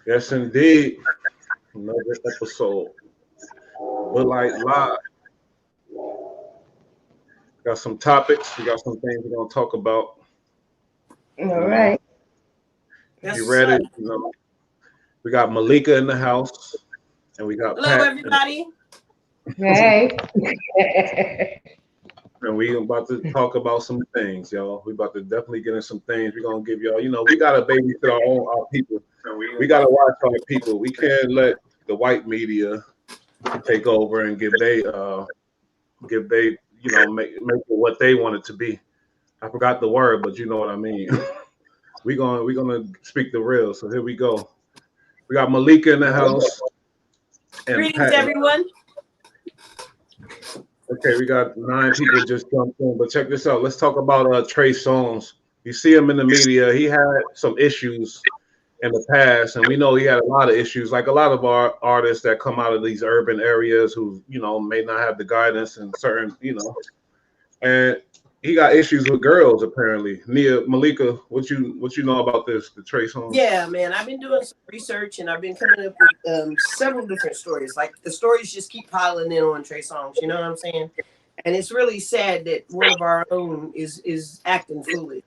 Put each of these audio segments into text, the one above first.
Yes, indeed. Another episode. But like live, got some topics. We got some things we're gonna talk about. All You know, right. you That's what's ready? up. We got Malika in the house, and we got Hello, Pat, everybody. Hey. and we about to talk about some things, y'all. We about to definitely get in some things. We're gonna give y'all. We gotta babysit our people. We gotta watch our people. We can't let the white media take over and give they make it what they want it to be. I forgot the word, but you know what I mean. we gonna speak the real. So here we go. We got Malika in the house and Greetings, Pat. everyone. Okay, we got 9 people just jumped in, but check this out. Let's talk about Trey Songz. You see him in the media. He had some issues in the past, and we know he had a lot of issues, like a lot of our artists that come out of these urban areas who may not have the guidance and certain and he got issues with girls apparently. Nia, Malika, what you know about this? The Trey Songz. Yeah, man, I've been doing some research and I've been coming up with several different stories. Like the stories just keep piling in on Trey Songz. You know what I'm saying? And it's really sad that one of our own is acting foolish.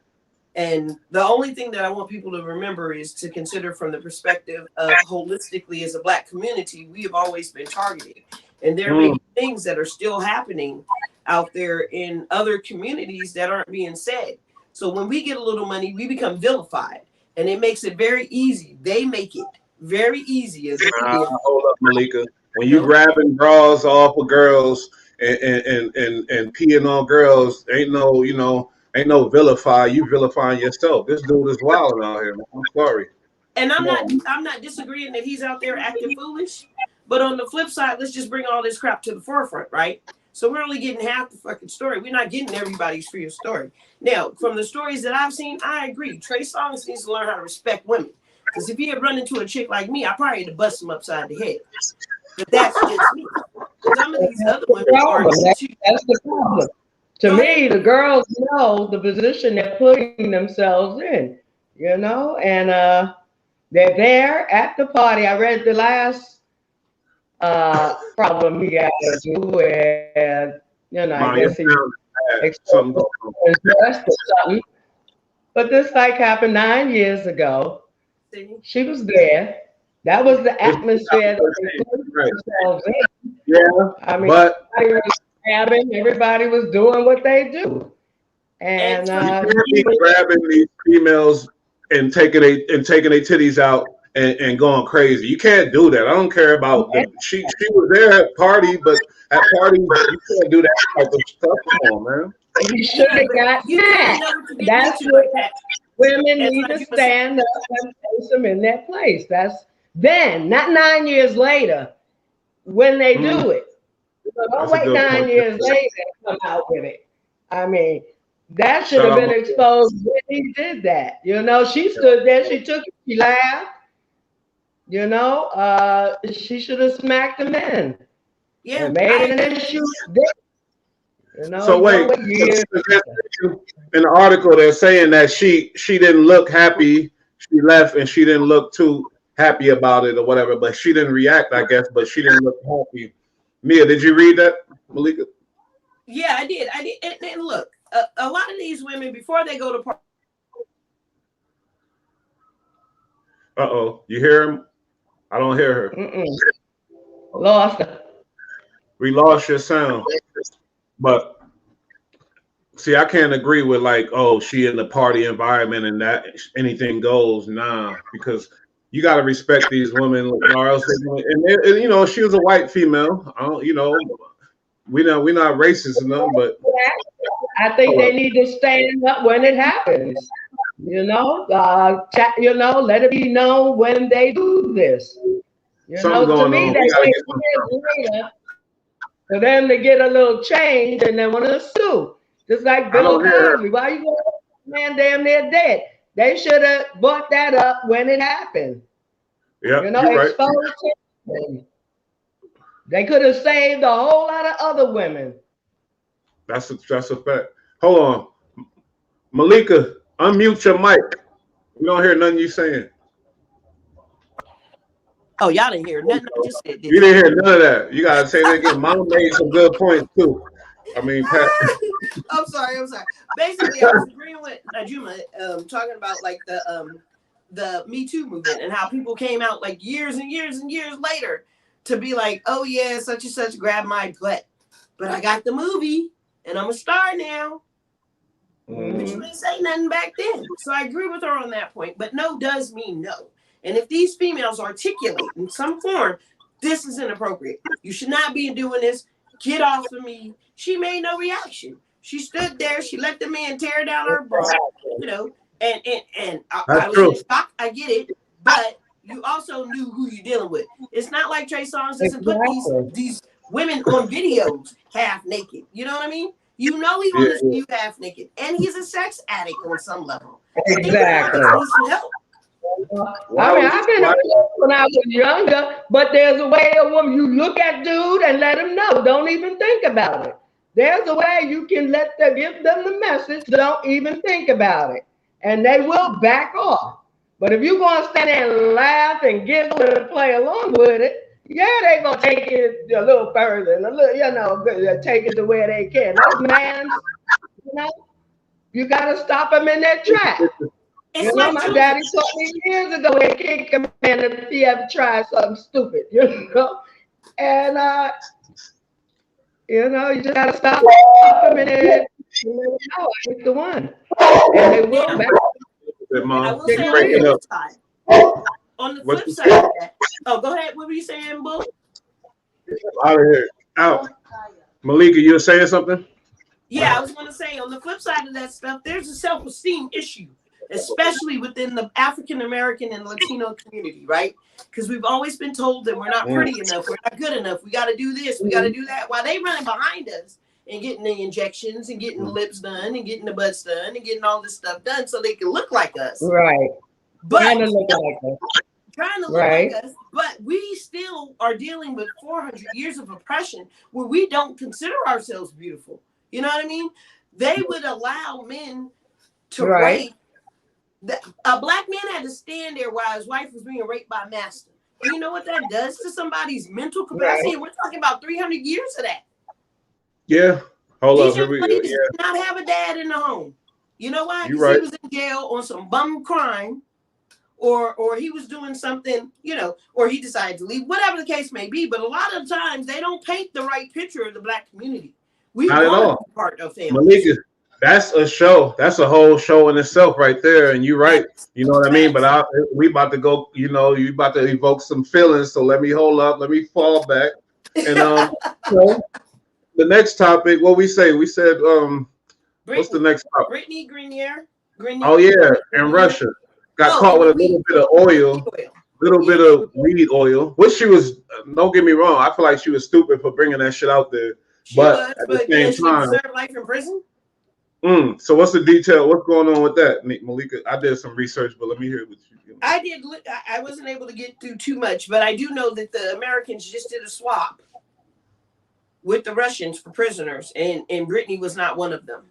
And the only thing that I want people to remember is to consider from the perspective of holistically as a Black community, we have always been targeted. And there may Mm. be things that are still happening out there in other communities that aren't being said. So when we get a little money, we become vilified. And it makes it very easy. They make it very easy. As if we did. Hold up, Malika. When you No, grabbing bras off of girls and peeing on girls, ain't no vilify. You vilifying yourself. This dude is wilding out here, man. I'm sorry. and Come on. I'm not disagreeing that he's out there acting foolish. But on the flip side, let's just bring all this crap to the forefront, right? So we're only getting half the fucking story. We're not getting everybody's free story. Now, from the stories that I've seen, I agree. Trey Songz needs to learn how to respect women. Because if he had run into a chick like me, I probably had to bust him upside the head. But that's just me. Some of these That's other the women are problem. That's, too. that's the problem. To Go me, ahead. the girls know the position they're putting themselves in, and they're there at the party. I read the last problem he got into where, I Mom, guess your he sound is bad. exposed Something going on. his breast or something. But this like happened 9 years ago. See? She was there. That was the It's atmosphere that they 2013, put right? themselves in. Yeah, I mean, but everybody was grabbing, everybody was doing what they do. And And Trey, you can't be grabbing these females and taking their titties out and going crazy. You can't do that. I don't care about the she was there at party, but at parties you can't do that type of stuff. Come on, man. he should yeah, have but got you don't even that. know what you're getting That's into what like that. women As need like to you were saying, stand up and place them in their place. That's then, not 9 years later, when they Mm, do it. So don't that's a wait good nine point. years later and come out with it. I mean, that should Shout have out been my exposed when he did that. She stood there, she took it, she laughed. She should have smacked him in yeah, and made I it an agree with issue. you. So You don't wait, wait years. in the article they're saying that she didn't look happy. She left and she didn't look too happy about it or whatever, but she didn't react, I guess, but she didn't look happy. Mia, did you read that, Malika? Yeah, I did. I did. And look, a lot of these women before they go to Uh-oh. You hear him? I don't hear her. Mm-mm. Lost her. We lost your sound. But see, I can't agree with like, oh, she in the party environment and that anything goes. Nah, because you got to respect these women, or else. And she was a white female. I don't, we're not racist enough, but I think hold they up, need to stand up when it happens. Let it be known when they do this. something To going me, on. they We got to wait get some. years later for them to get a little change and they want to sue. Just like I Bill don't hear her. Cosby. Why you going man damn near dead? They should have brought that up when it happened. Yep, you're right. Exposed him. They could have saved a whole lot of other women. That's a fact. Hold on, Malika, unmute your mic. We don't hear nothing you saying. Oh, y'all didn't hear nothing I just said, did You didn't hear none of that. You gotta say that again. Mama made some good points too. I mean, Pat. I'm sorry. Basically, I was agreeing with Najuma, talking about like the Me Too movement and how people came out like years and years and years later to be like, oh yeah, such and such grabbed my butt, but I got the movie and I'm a star now. But you didn't say nothing back then. So I agree with her on that point. But no does mean no. And if these females articulate in some form, this is inappropriate. You should not be doing this. Get off of me. She made no reaction. She stood there. She let the man tear down her bra, you know, and I was in shock. I get it. But you also knew who you're dealing with. It's not like Trey Songz doesn't put these women on videos half naked. You know what I mean? You know he wants to see you half naked. And he's a sex addict on some level. Exactly. He needs some help. I mean, I've been when I was younger, but there's a way a woman, you look at dude and let him know. Don't even think about it. There's a way you can give them the message. Don't even think about it. And they will back off. But if you're going to stand there and laugh and giggle and play along with it, yeah, they're going to take it a little further and a little, you know, take it to where they can. Those mans, you know, you got to stop them in their tracks. You know, my daddy taught me years ago he kicked a man if he ever tried something stupid, you know. And you know, you just gotta stop him and then know I ain't the one. And they will back. I will say on the flip side. On the flip side of that. Oh, go ahead. What were you saying, Bull? Out of here. Out. Malika, you were saying something? Yeah, I was gonna say on the flip side of that stuff, there's a self-esteem issue. Especially within the African American and Latino community, right? Because we've always been told that we're not pretty enough, we're not good enough, we got to do this, we got to do that. While they running behind us and getting the injections and getting the lips done and getting the butts done and getting all this stuff done so they can look like us. Right. But trying to look like us. But we still are dealing with 400 years of oppression where we don't consider ourselves beautiful. You know what I mean? They would allow men to rape. A black man had to stand there while his wife was being raped by a master. You know what that does to somebody's mental capacity? Right. We're talking about 300 years of that. Yeah. Hold on. Here we go. Did not have a dad in the home. You know why? Because he was in jail on some bum crime, or he was doing something, you know, or he decided to leave, whatever the case may be. But a lot of times they don't paint the right picture of the black community. We not at all. Part of family. Malika, that's a show. That's a whole show in itself right there. And you're right. You know what I mean? But we about to go, you know, you about to evoke some feelings. So let me hold up. Let me fall back. And so the next topic, what we say? We said, what's the next topic? Brittany Grenier. Oh, yeah. In Russia. Got caught with a little bit of oil. Little bit of weed oil. Which she was, don't get me wrong. I feel like she was stupid for bringing that shit out there. But at the same time, she deserved life in prison? So what's the detail? What's going on with that, Malika? I did some research, but let me hear what you. I wasn't able to get through too much, but I do know that the Americans just did a swap with the Russians for prisoners, and Brittany was not one of them.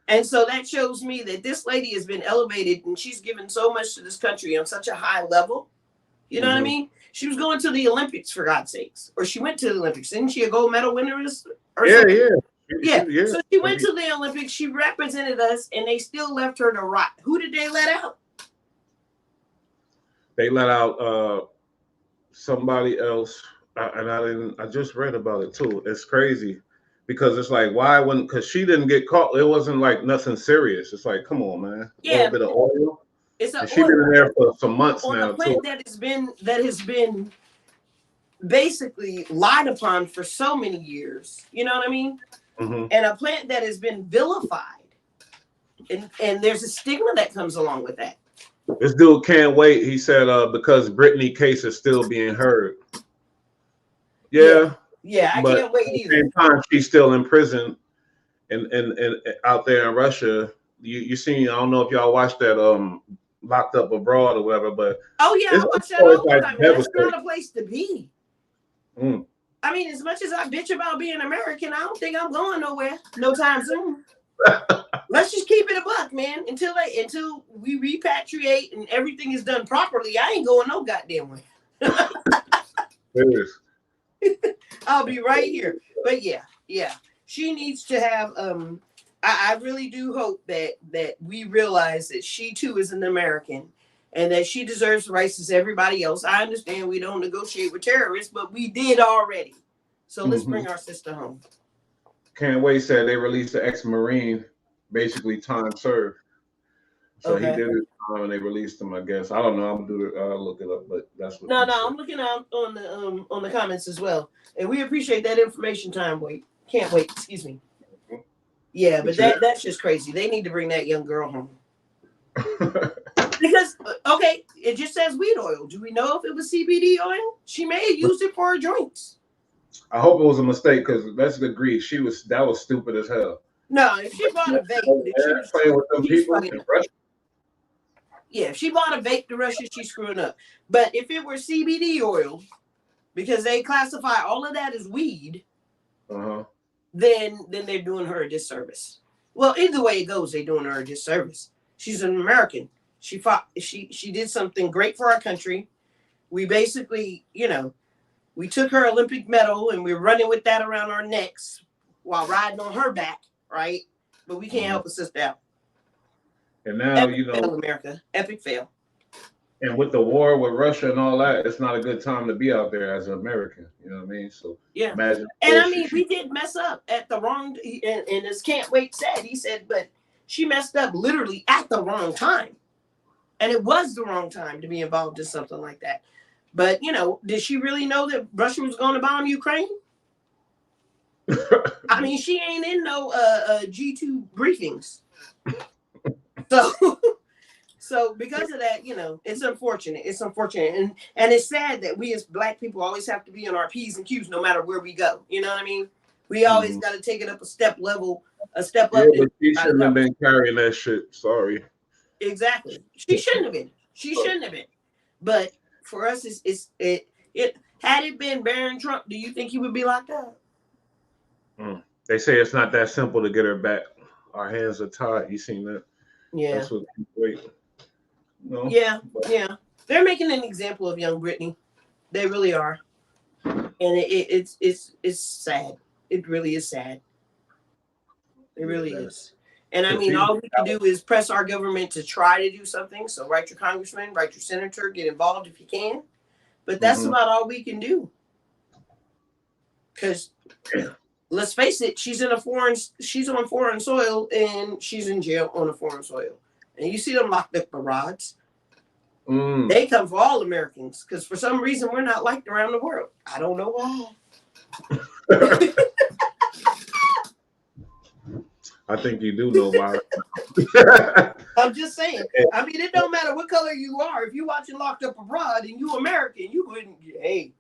And so that shows me that this lady has been elevated, and she's given so much to this country on such a high level. You know what I mean? She was going to the Olympics, for God's sakes, or she went to the Olympics. Isn't she a gold medal winner? Yeah. So she went to the Olympics. She represented us, and they still left her to rot. Who did they let out? They let out somebody else, and I just read about it too. It's crazy because it's like, why wouldn't? Because she didn't get caught. It wasn't like nothing serious. It's like, come on, man. A little bit of oil. She's been in there for some months now too. That has been basically lied upon for so many years. You know what I mean? And a plant that has been vilified, and there's a stigma that comes along with that. This dude can't wait. He said, because Brittany case is still being heard. Yeah, I can't wait either. At the same time, she's still in prison, and out there in Russia. You seen? I don't know if y'all watched that Locked Up Abroad or whatever, but I watch that all the time. That's not a place to be. I mean, as much as I bitch about being American, I don't think I'm going nowhere no time soon. Let's just keep it a buck, man. Until we repatriate and everything is done properly, I ain't going no goddamn way. I'll be right here. But yeah. She needs to have I really do hope that we realize that she too is an American and that she deserves the rights as everybody else. I understand we don't negotiate with terrorists, but we did already. So let's bring our sister home. Can't Wait said they released the ex-Marine, basically time served. So he did his time and they released him, I guess. I don't know. I'm gonna look it up, but that's what. No, I'm looking out on the comments as well, and we appreciate that information. Can't wait. Excuse me. Yeah, but that's just crazy. They need to bring that young girl home. Because it just says weed oil. Do we know if it was CBD oil? She may have used it for her joints. I hope it was a mistake because let's agree that was stupid as hell. No, if she bought a vape, playing with them people in Russia. Yeah, if she bought a vape to Russia, she's screwing up. But if it were CBD oil, because they classify all of that as weed, then they're doing her a disservice. Well, either way it goes, they're doing her a disservice. She's an American. She fought. She did something great for our country. We basically, we took her Olympic medal and we're running with that around our necks while riding on her back, right? But we can't help a sister out. And now, epic fail, America. Epic fail. And with the war with Russia and all that, it's not a good time to be out there as an American. You know what I mean? So imagine. And we did mess up at the wrong, and as Can't Wait said, he said, but she messed up literally at the wrong time. And it was the wrong time to be involved in something like that. But, did she really know that Russia was going to bomb Ukraine? I mean, she ain't in no G2 briefings. So because of that, it's unfortunate. It's unfortunate. And it's sad that we as Black people always have to be on our P's and Q's no matter where we go. You know what I mean? We always got to take it up a step up. Yeah, but she shouldn't have been carrying that shit. Sorry. Exactly. She shouldn't have been. But for us, it had it been Barron Trump, do you think he would be locked up? They say it's not that simple to get her back. Our hands are tied. You seen that? Yeah. That's what wait. No, yeah. They're making an example of young Brittany. They really are. And it's sad. It really is sad. It really is. And I mean, all we can do is press our government to try to do something. So write your congressman, write your senator, get involved if you can. But that's about all we can do. Because let's face it, she's on foreign soil and she's in jail on a foreign soil. And you see them locked up for rods. They come for all Americans because for some reason we're not liked around the world. I don't know why. I think you do know why. I'm just saying. I mean, it don't matter what color you are. If you're watching Locked Up Abroad and you American, you wouldn't. Hey,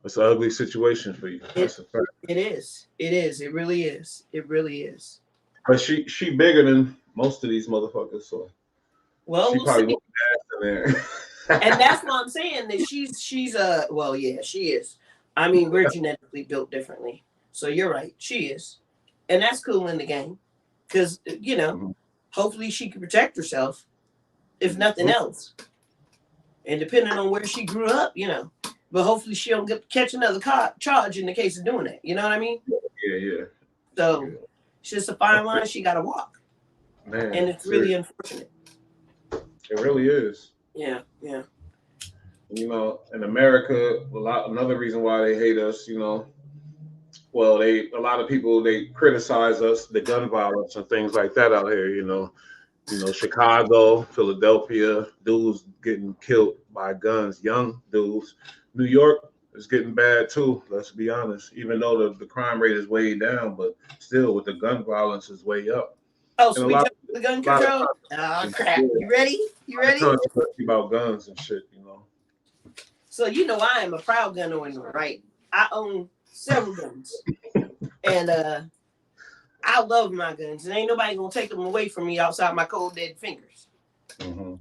it's an ugly situation for you. That's a fact. It is. It really is. It really is. But she bigger than most of these motherfuckers. So well, she probably won't ass in there. And that's what I'm saying. That she's she is. I mean, we're genetically built differently. So you're right. She is. And that's cool in the game. Because, hopefully she can protect herself, if nothing else. And depending on where she grew up, But hopefully she don't catch another charge in the case of doing that. You know what I mean? Yeah. So it's just a fine line she got to walk. Man, and it's really unfortunate. It really is. Yeah. In America, another reason why they hate us, well, a lot of people, they criticize us, the gun violence and things like that out here, Chicago, Philadelphia, dudes getting killed by guns, young dudes. New York is getting bad too, let's be honest, even though the crime rate is way down, but still with the gun violence is way up. Oh, so we jump to the gun control? Oh, crap. You ready? About guns and shit, So I am a proud gun owner, right? I own several guns. And I love my guns. And ain't nobody gonna take them away from me outside my cold dead fingers. Mm-hmm.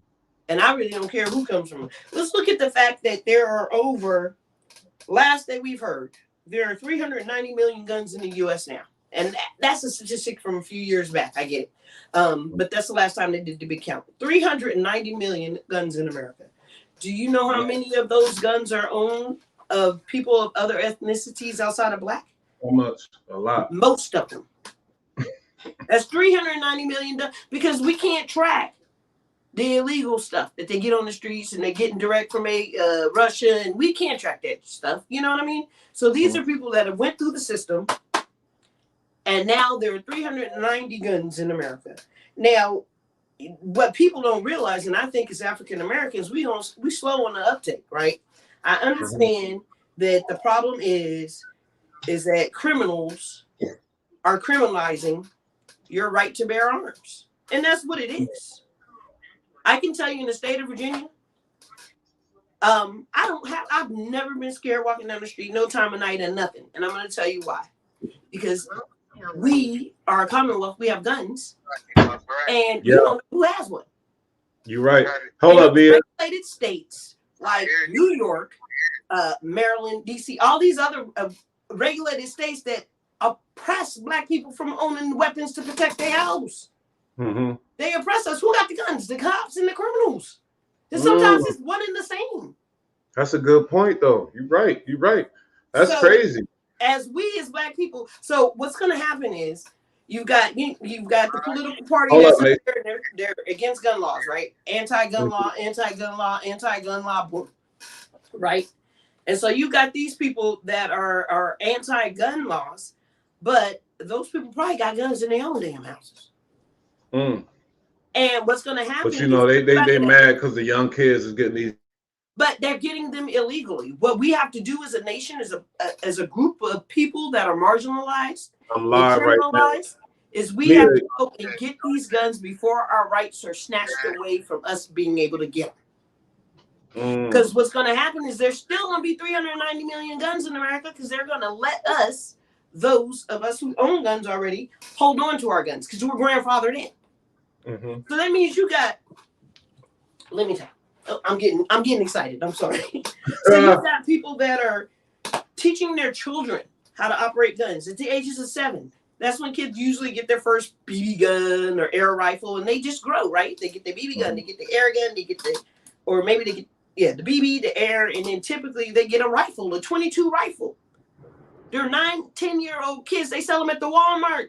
And I really don't care who comes from. Let's look at the fact that there are last that we've heard, there are 390 million guns in the U.S. now. And that's a statistic from a few years back. I get it. But that's the last time they did the big count. 390 million guns in America. Do you know how many of those guns are owned of people of other ethnicities outside of Black? How much? A lot. Most of them. That's 390 million because we can't track the illegal stuff that they get on the streets and they're getting direct from Russia, and we can't track that stuff. You know what I mean? So these are people that have went through the system, and now there are 390 guns in America. Now, what people don't realize, and I think as African Americans, we slow on the uptake, right? I understand that the problem is that criminals are criminalizing your right to bear arms, and that's what it is. I can tell you in the state of Virginia, I've never been scared walking down the street, no time of night and nothing. And I'm going to tell you why. Because we are a commonwealth, we have guns, and you don't know who has one. You're right. Hold up, man. Regulated states like New York, Maryland, DC, all these other regulated states that oppress Black people from owning weapons to protect their house. Mm-hmm. They oppress us. Who got the guns? The cops and the criminals. And sometimes it's one and the same. That's a good point, though. You're right. You're right. That's crazy. As Black people, so what's going to happen is you've got the political party they're against gun laws, right? Anti-gun law, anti-gun law, anti-gun law, boom, right? And so you got these people that are anti-gun laws, but those people probably got guns in their own damn houses. Mm. And what's going to happen? But you know they mad because the young kids is getting these. But they're getting them illegally. What we have to do as a nation, as a group of people that are marginalized, I'm live right now. Is we have to go and get these guns before our rights are snatched away from us being able to get them. Because what's going to happen is there's still going to be 390 million guns in America because they're going to let us, those of us who own guns already, hold on to our guns because we're grandfathered in. Mm-hmm. So that means you got. Let me tell you, I'm getting excited. I'm sorry. So you've got people that are teaching their children how to operate guns at the ages of 7. That's when kids usually get their first BB gun or air rifle, and they just grow, right? They get the BB gun, they get the air gun, they get or maybe they get the BB, the air, and then typically they get a rifle, a .22 rifle. They're 9, 10-year-old kids. They sell them at the Walmart.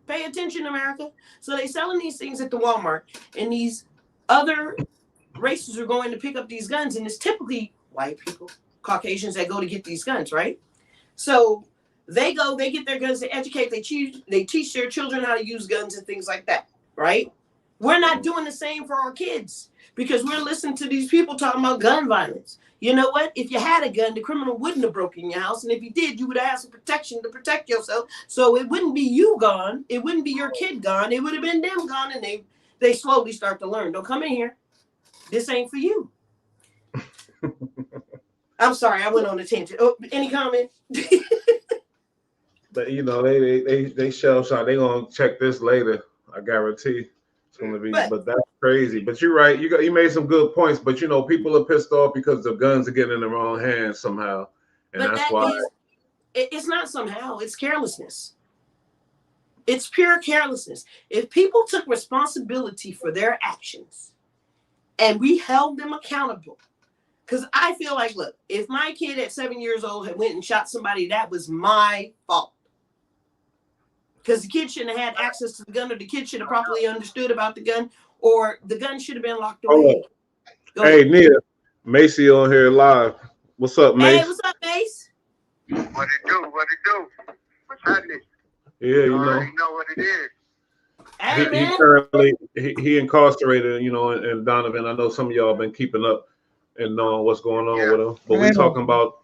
Pay attention, America. So they selling these things at the Walmart, and these other races are going to pick up these guns, and it's typically white people, Caucasians that go to get these guns, right? So they go, they get their guns, they educate, they teach their children how to use guns and things like that, right? We're not doing the same for our kids because we're listening to these people talking about gun violence. You know what? If you had a gun, the criminal wouldn't have broken your house. And if you did, you would have had some protection to protect yourself. So it wouldn't be you gone. It wouldn't be your kid gone. It would have been them gone. And they slowly start to learn. Don't come in here. This ain't for you. I'm sorry. I went on a tangent. Oh, any comment? But, you know, they shell shot. They're going to check this later. I guarantee. Going to be, but that's crazy. But you're right. You made some good points. But you know, people are pissed off because the guns are getting in the wrong hands somehow, and that's why. It's not somehow. It's carelessness. It's pure carelessness. If people took responsibility for their actions, and we held them accountable, because I feel like, look, if my kid at 7 years old had went and shot somebody, that was my fault. Because the kid shouldn't have had access to the gun, or the kid should have properly understood about the gun, or the gun should have been locked away. Hey, Nia, Macy on here live. What's up, Mace? Hey, what's up, Mace? What it do? What's happening? Yeah, you know what it is. Hey, he currently he incarcerated, you know, in Donovan. I know some of y'all been keeping up and knowing what's going on with him. But we're talking about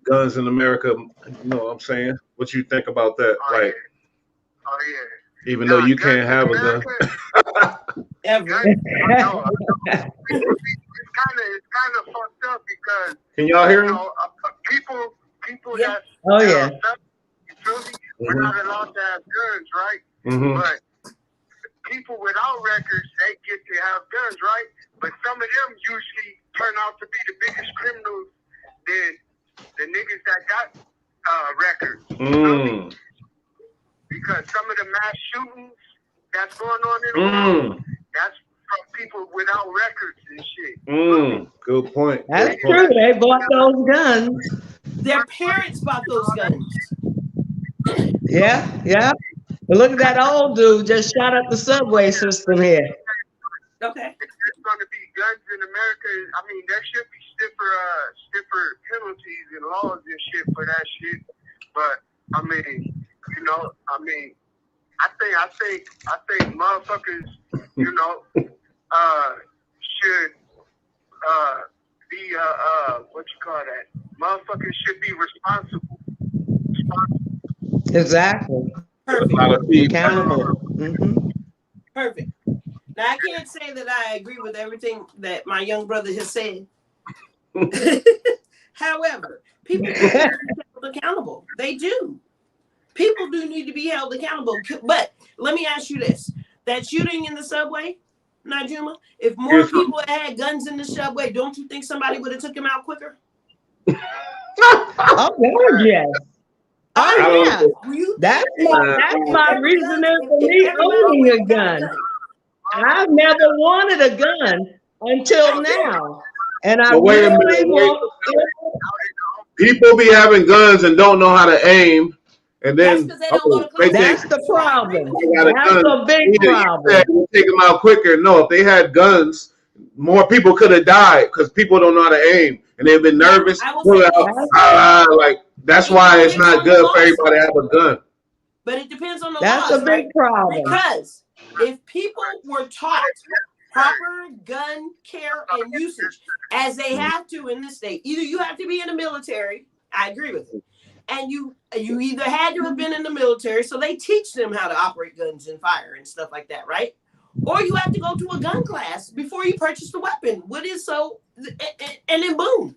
guns in America. You know what I'm saying? What you think about that? Like. Oh yeah. Even though you can't have a gun. Ever. It's kind of fucked up because. Can y'all hear him? People yeah. that. We're not allowed to have guns, right? Mm-hmm. But people without records, they get to have guns, right? But some of them usually turn out to be the biggest criminals than the niggas that got records. because some of the mass shootings that's going on in the world, that's from people without records and shit. Good point. That's true. They bought those guns. Their parents bought those guns. Yeah. But look at that old dude just shot up the subway system here. Okay. If there's going to be guns in America, I mean, there should be stiffer penalties and laws and shit for that shit. But I mean, you know, I think motherfuckers, you know, should be what you call that? Motherfuckers should be responsible. Exactly. Perfect. Accountable. Perfect. Now I can't say that I agree with everything that my young brother has said. However, people do need to be held accountable. They do. People do need to be held accountable. But let me ask you this: that shooting in the subway, Najuma, if more people had guns in the subway, don't you think somebody would have took him out quicker? Oh, yes. Oh, yeah. That's my reasoning for me owning a gun. I've never wanted a gun until now. And I really want people be having guns and don't know how to aim. And then that's the problem. That's a big problem. You take them out quicker. No, if they had guns, more people could have died because people don't know how to aim and they've been nervous. Like that's why it's not good for everybody to have a gun. But it depends on the laws. That's a big problem. Because if people were taught proper gun care and usage as they have to in this state, either you have to be in the military. I agree with you. And you either had to have been in the military, so they teach them how to operate guns and fire and stuff like that, right? Or you have to go to a gun class before you purchase the weapon. What is so, and then boom.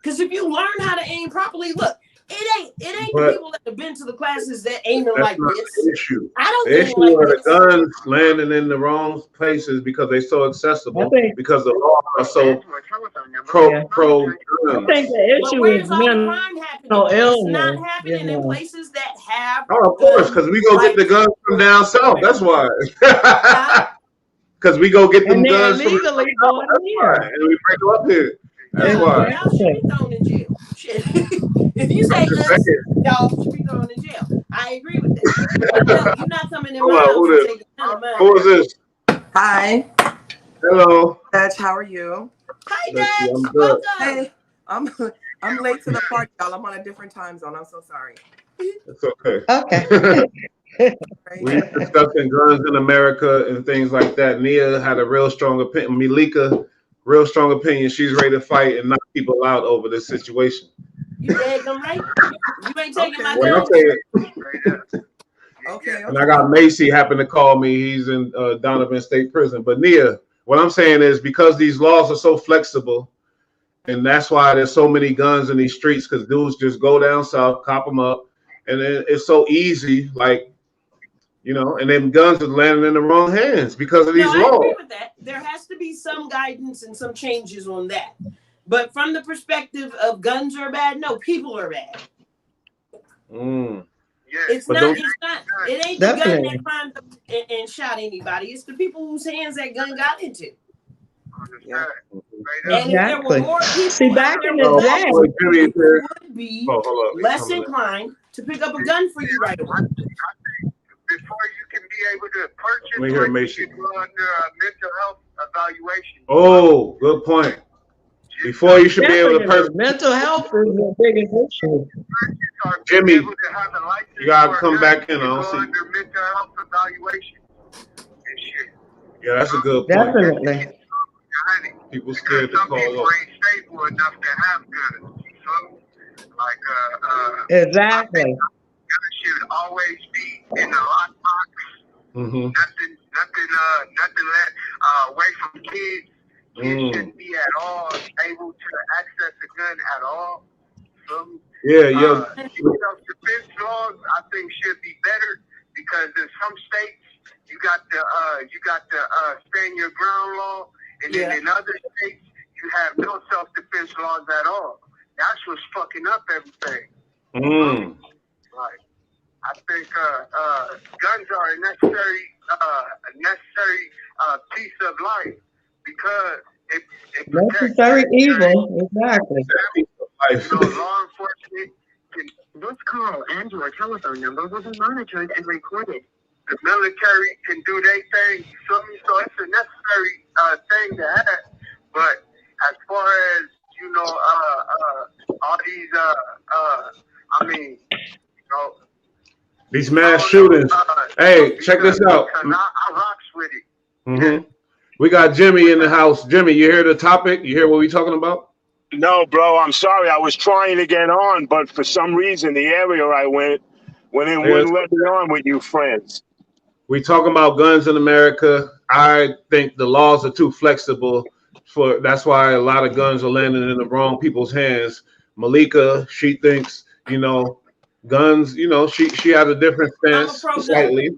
Because if you learn how to aim properly, look, it ain't the people that have been to the classes that aiming like this. Issue. I don't the issue are the guns landing in the wrong places because they're so accessible. Because the laws are so pro gun. I think the issue is mental illness. It's not happening in places that have. Oh, of course, because we go get the guns from down south. That's why. Because we go get them guns from down south. That's why. And we bring them up here. That's why. Y'all should be thrown in jail. Shit. If you say us, y'all should be thrown in jail. I agree with that. No, you're not coming in my house and taking none of mine. Who is this? Hi. Hello. Dutch, how are you? Hi, Dutch. I'm good. Hey, I'm late to the party, y'all. I'm on a different time zone. I'm so sorry. It's okay. Okay. We're discussing guns in America and things like that. Nia had a real strong opinion. Milika, real strong opinion. She's ready to fight and knock people out over this situation. You dead them right? You ain't taking my Well, gun. Okay. And I got Macy happen to call me. He's in Donovan State Prison. But Nia, what I'm saying is because these laws are so flexible, and that's why there's so many guns in these streets, because dudes just go down south, cop them up, and then it's so easy, like, you know, and then guns are landing in the wrong hands because of these laws. I agree with that. There has to be some guidance and some changes on that. But from the perspective of guns are bad, no, people are bad. It ain't the gun that climbed up and shot anybody. It's the people whose hands that gun got into. Yeah. And if there were more people, see, back in the day, would be less inclined to pick up a gun for you right away. Before you can be able to purchase, you should go under a mental health evaluation. Oh, good point. Before you should be able to purchase. Mental health is the biggest issue. Jimmy, you gotta come back in. I don't see. Under mental health evaluation and shit. Yeah, that's a good point. Definitely. People scared to some call people up. ain't stable enough to have guns. So, like, Exactly. Guns should always be in the lockbox. Mm-hmm. Nothing let away from kids. Kids shouldn't be at all able to access a gun at all. So, self-defense laws I think should be better because in some states you got the stand your ground law, and then in other states you have no self-defense laws at all. That's what's fucking up everything. guns are a necessary piece of life because it protects Necessary evil, exactly. law enforcement can. This call and your telephone number will be monitored and recorded. The military can do their thing, so it's a necessary thing to have. But as far as all these, these mass shootings. Hey, check this out. I rocks with it. Mm-hmm. We got Jimmy in the house. Jimmy, you hear the topic? You hear what we talking about? No, bro, I'm sorry. I was trying to get on, but for some reason, the area I went in wouldn't let me on with you friends. We talking about guns in America. I think the laws are too flexible. That's why a lot of guns are landing in the wrong people's hands. Malika, she thinks, guns, she has a different stance slightly.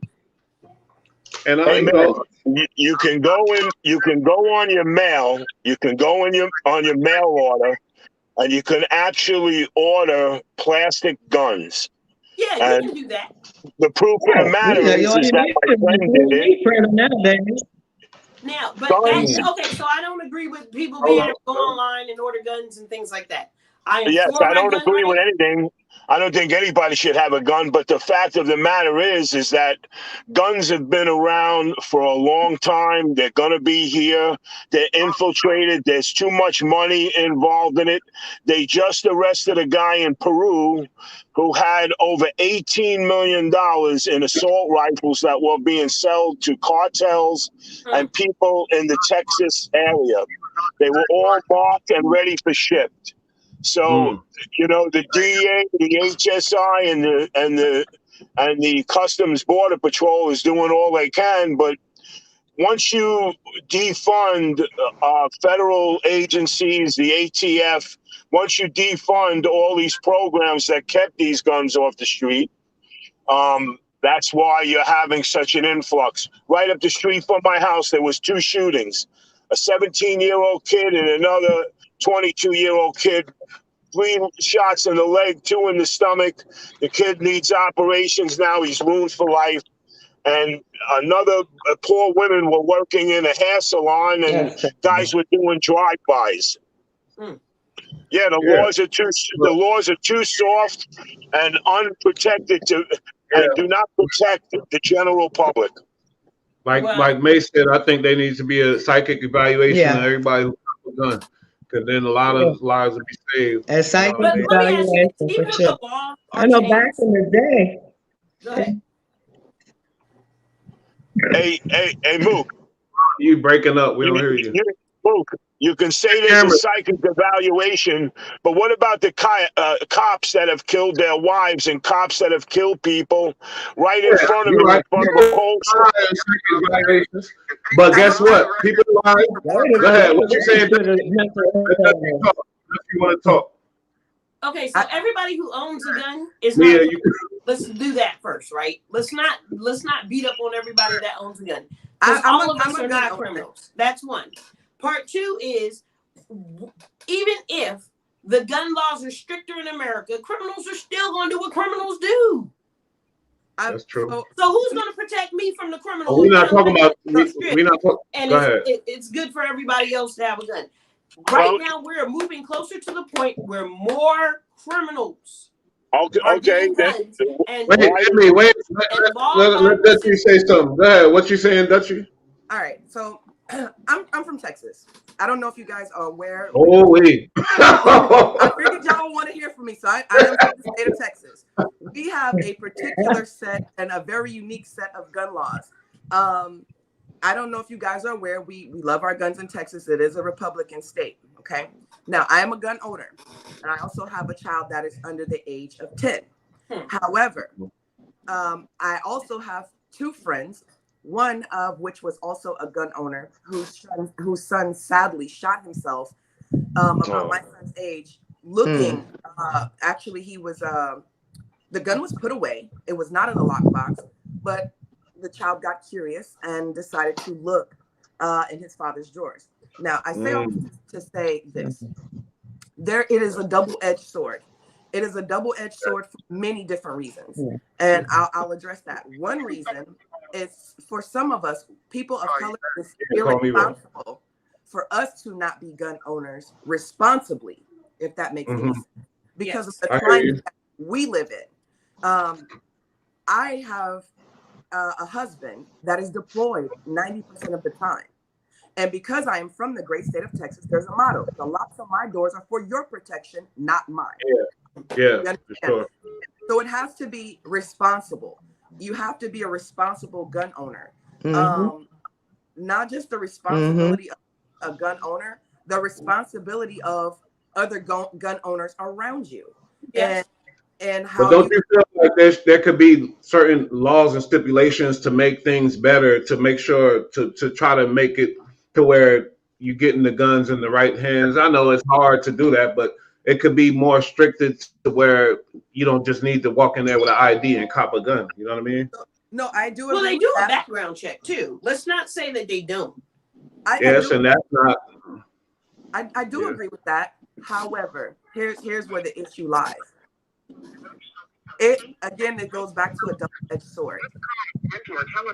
And you can go on your mail, on your mail order, and you can actually order plastic guns. Yeah, you can do that. The proof of the matter is that my friend did it. Now, but that's okay. So I don't agree with people being able to go online and order guns and things like that. I don't agree with anything. I don't think anybody should have a gun, but the fact of the matter is that guns have been around for a long time. They're going to be here. They're infiltrated. There's too much money involved in it. They just arrested a guy in Peru who had over $18 million in assault rifles that were being sold to cartels and people in the Texas area. They were all marked and ready for shipped. So, the DEA, the HSI, and the Customs Border Patrol is doing all they can. But once you defund federal agencies, the ATF, once you defund all these programs that kept these guns off the street, that's why you're having such an influx. Right up the street from my house, there was 2 shootings. A 17-year-old kid and another 22-year-old kid, 3 shots in the leg, 2 in the stomach. The kid needs operations now. He's ruined for life. And another poor women were working in a hair salon, and guys were doing drive-bys. Yeah, the laws are too soft and unprotected and do not protect the general public. Like May said, I think there needs to be a psychic evaluation of everybody who has a gun, because then a lot of lives will be saved. A psychic evaluation for sure. I know back in the day. Go ahead. Hey, Mook. You breaking up? We don't hear you. Mook, you can say there's a psychic evaluation, but what about the cops that have killed their wives and cops that have killed people right in front of them, in front of a cold store? But guess what? People lie. Go ahead. What you saying? You want to talk? Okay, so everybody who owns a gun is not. Let's do that first, right? Let's not beat up on everybody that owns a gun. All of us are not criminals. That's one. Part 2 is, even if the gun laws are stricter in America, criminals are still going to do what criminals do. That's true. So who's going to protect me from the criminals? We're not talking about. We're not talking. And go ahead. It's good for everybody else to have a gun. Right now, we're moving closer to the point where more criminals. Okay. Wait. Let Dutchie say something. Go ahead. What you saying, Dutchie? All right. So I'm from Texas. I don't know if you guys are aware. Wait. I figured y'all want to hear from me, so I am from the state of Texas. We have a particular set and a very unique set of gun laws. I don't know if you guys are aware, we love our guns in Texas. It is a Republican state, okay? Now, I am a gun owner, and I also have a child that is under the age of 10. However, I also have 2 friends, one of which was also a gun owner, whose son sadly shot himself about my son's age, looking, actually he was, the gun was put away. It was not in a lockbox, but the child got curious and decided to look in his father's drawers. Now, I say all to say this. It is a double-edged sword. It is a double-edged sword for many different reasons. And I'll address that. One reason is for some of us, people of color, it's irresponsible for us to not be gun owners responsibly, if that makes any sense. Because of the climate that we live in. I have a husband that is deployed 90% of the time. And because I am from the great state of Texas, there's a motto: the locks on my doors are for your protection, not mine. Yeah, for sure. So it has to be responsible. You have to be a responsible gun owner. Not just the responsibility of a gun owner, the responsibility of other gun owners around you. And how but don't you feel like there could be certain laws and stipulations to make things better, to make sure to try to make it to where you're getting the guns in the right hands? I know it's hard to do that, but it could be more restricted to where you don't just need to walk in there with an ID and cop a gun. You know what I mean? No, I do. Well, they do a background check too. Let's not say that they don't. I do agree with that. However, here's where the issue lies. It goes back to a double-edged sword.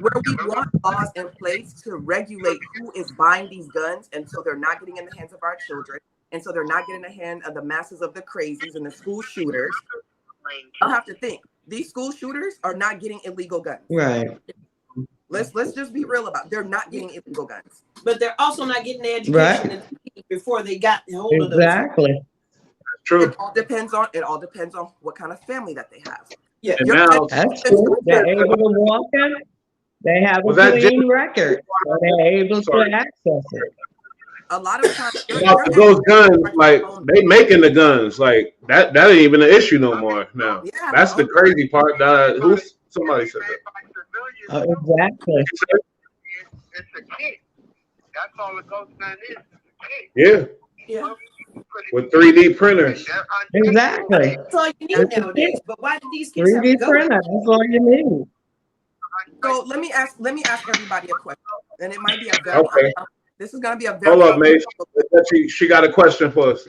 Where we want laws in place to regulate who is buying these guns, and so they're not getting in the hands of our children, and so they're not getting in the hand of the masses of the crazies and the school shooters. I'll have to think. These school shooters are not getting illegal guns. Right. Let's just be real about it. They're not getting illegal guns. But they're also not getting the education before they got hold of those. Exactly. True. It all depends on what kind of family that they have. Yeah. That's true. They're able to walk in. They have a clean record. So they're able to access it. A lot of times those guns, like they making the guns, like that ain't even an issue no more now. Yeah, that's the crazy part. Somebody said that. Exactly. It's a kit. That's all the ghost gun is. It's a kit. Yeah. With 3D printers. Exactly. That's all you need nowadays. But why did these kids 3D printer? That's all you need. So let me ask everybody a question, and it might be a very this is going to be a very hold up, mate. She got a question for us.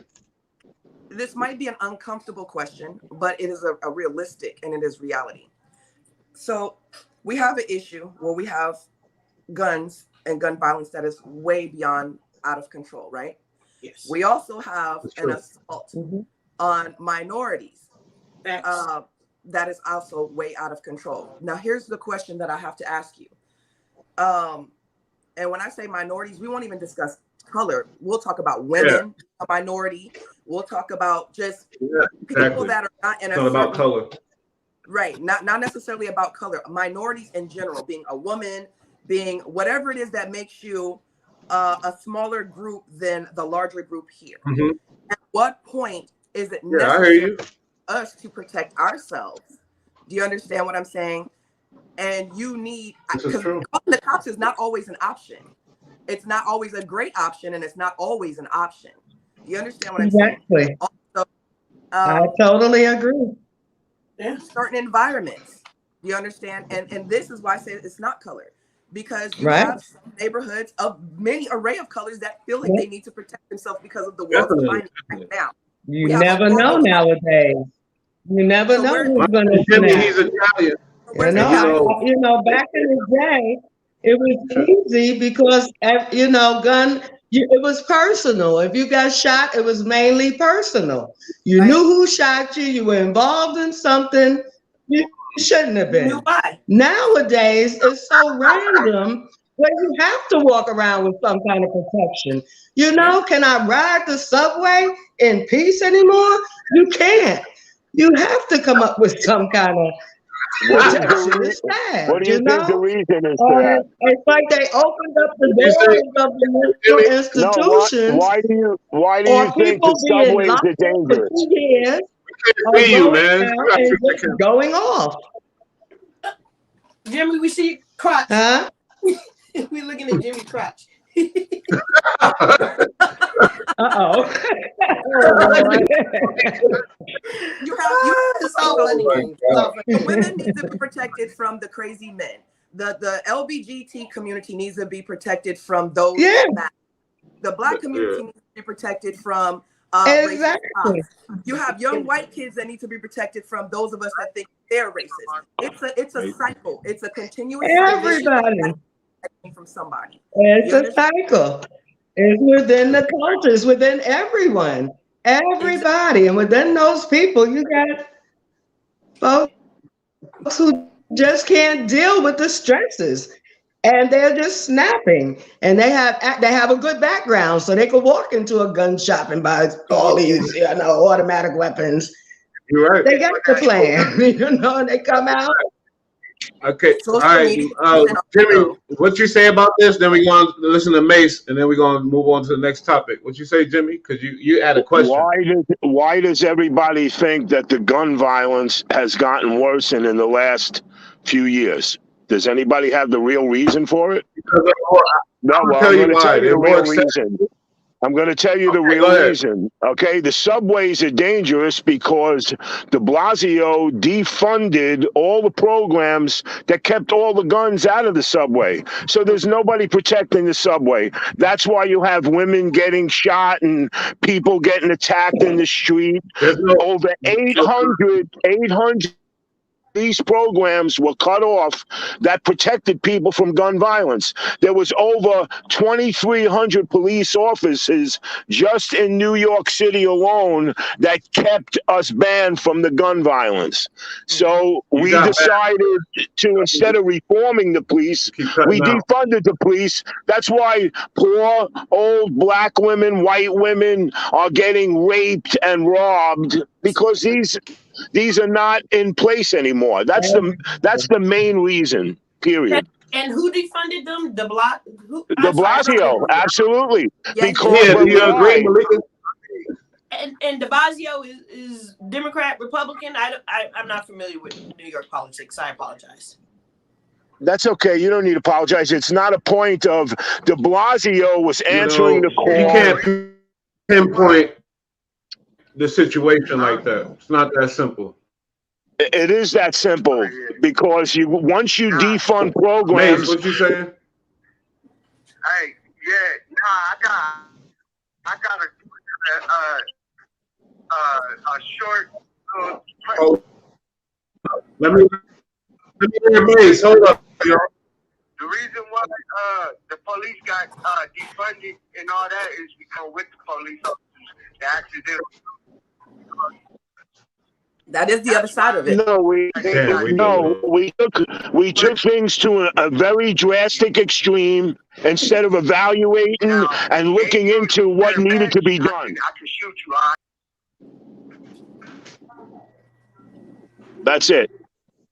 This might be an uncomfortable question, but it is a realistic and it is reality. So we have an issue where we have guns and gun violence that is way beyond out of control, right? Yes. We also have an assault on minorities that is also way out of control. Now, here's the question that I have to ask you. And when I say minorities, we won't even discuss color. We'll talk about women, a minority. We'll talk about just people that are not in a about color. Right. Not necessarily about color. Minorities in general, being a woman, being whatever it is that makes you a smaller group than the larger group here. At what point is it necessary for us to protect ourselves? Do you understand what I'm saying? And you need, because calling the cops is not always an option. It's not always a great option, and it's not always an option. Do you understand what I'm saying? Also, I totally agree. Certain environments, do you understand? And this is why I say it's not color. Because you have neighborhoods of many array of colors that feel like they need to protect themselves because of the world's climate right now. You never know nowadays. You never know who's going to snap. He's Italian. You know, back in the day, it was easy because, it was personal. If you got shot, it was mainly personal. You knew who shot you. You were involved in something you shouldn't have been. Nowadays, it's so random that you have to walk around with some kind of protection. Can I ride the subway in peace anymore? You can't. You have to come up with some kind of protection. It's sad. What do you think the reason is for that? It's like they opened up the doors of the mental institutions. Why do you think the subways are dangerous? Going off. Jimmy, we see crotch. Huh? We're looking at Jimmy crotch. Uh-oh. Women need to be protected from the crazy men. The LGBT community needs to be protected from those. The Black community needs to be protected from Exactly. You have young white kids that need to be protected from those of us that think they're racist. It's a cycle. It's a continuous Everybody. from somebody. It's a cycle. It's within the culture. It's within everyone. Everybody. And within those people, you got folks who just can't deal with the stresses. And they're just snapping, and they have a good background, so they could walk into a gun shop and buy all these, automatic weapons. You're right. They got the plan, and they come out. Okay, all right, Jimmy, what you say about this? Then we're going to listen to Mace, and then we're going to move on to the next topic. What you say, Jimmy? Because you had a question. Why does everybody think that the gun violence has gotten worse in the last few years? Does anybody have the real reason for it? No, well, I'm going to tell you the real reason. I'm going to tell you the real reason. Okay, the subways are dangerous because de Blasio defunded all the programs that kept all the guns out of the subway. So there's nobody protecting the subway. That's why you have women getting shot and people getting attacked in the street. Over 800 these programs were cut off that protected people from gun violence. There was over 2,300 police officers just in New York City alone that kept us banned from the gun violence. So we decided to, instead of reforming the police, we defunded the police. That's why poor old black women, white women are getting raped and robbed, because these are not in place anymore. That's the main reason. Period. And who defunded them? De Blasio, absolutely. Because do you agree, Malika? And de Blasio is Democrat, Republican. I'm not familiar with New York politics. I apologize. That's okay. You don't need to apologize. It's not a point of de Blasio was answering the call. You can't pinpoint the situation like that. It's not that simple. It is that simple, because once you defund programs. Mace, what you saying? Hey, I got a short. Let me hear Mace. Hold up, yo. The reason why the police got defunded and all that is because with the police officers, the accident. That is the other side of it. No, we took things to a very drastic extreme instead of evaluating and looking into what needed to be done. I can shoot you. That's it.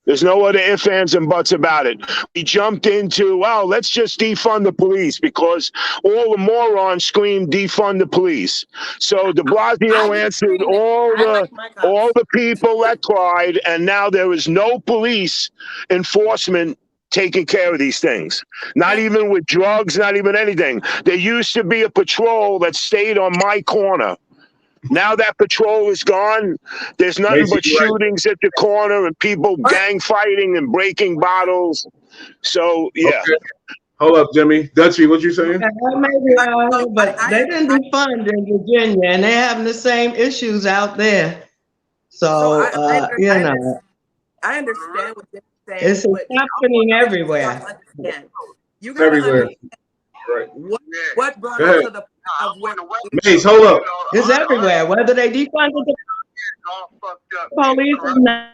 There's no other ifs, ands, and buts about it. We jumped into, let's just defund the police because all the morons screamed defund the police. So de Blasio answered all the people that cried, and now there is no police enforcement taking care of these things. Not even with drugs, not even anything. There used to be a patrol that stayed on my corner. Now that patrol is gone, there's nothing but shootings at the corner and people gang fighting and breaking bottles. So, yeah. Okay. Hold up, Jimmy. Dutchie, what you saying? But they didn't defund in Virginia, and they're having the same issues out there. So I understand what you're saying. It's happening everywhere. You gotta everywhere. Right. What brought us to the Mace, hold up. It's everywhere, whether they defunded the police or not.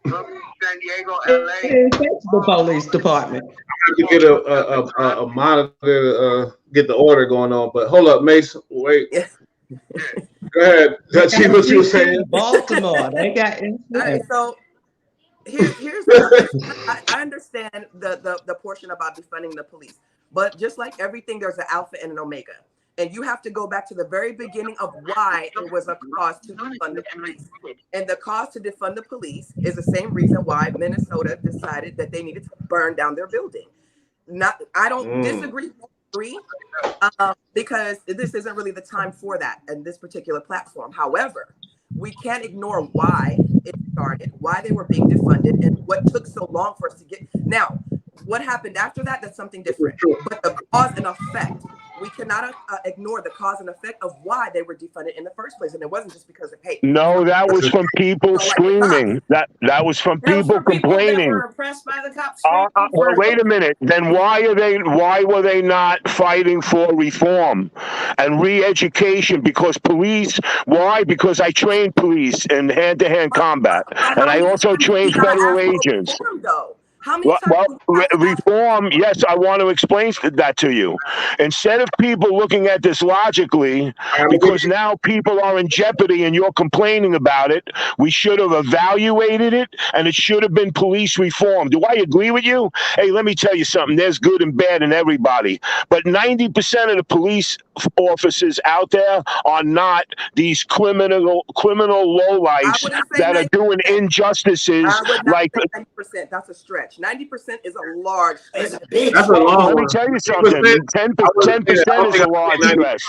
San Diego, LA. The police department. I have to get a monitor to get the order going on. But hold up, Mace. Wait. Go ahead. Dutchie, what you were saying? Baltimore. They got so here's the I understand the portion about defunding the police. But just like everything, there's an alpha and an omega. And you have to go back to the very beginning of why it was a cause to defund the police. And the cause to defund the police is the same reason why Minnesota decided that they needed to burn down their building. I don't disagree because this isn't really the time for that in this particular platform. However, we can't ignore why it started, why they were being defunded, and what took so long for us to get. Now, what happened after that, that's something different. But the cause and effect we cannot ignore the cause and effect of why they were defunded in the first place, and it wasn't just because of hate. No, that was from people screaming. That was from people complaining. That were oppressed by the cops. Well, wait a minute. Then why were they not fighting for reform and re-education? Because police. Why? Because I trained police in hand-to-hand combat, and I also trained federal agents. How many times Reform, yes, I want to explain that to you. Instead of people looking at this logically, because now people are in jeopardy and you're complaining about it, we should have evaluated it, and it should have been police reform. Do I agree with you? Hey, let me tell you something. There's good and bad in everybody. But 90% of the police officers out there are not these criminal lowlifes that are doing injustices like 90%. That's a stretch. 90% is a large stretch. That's a long. Let me tell you something. 10% is a large stretch.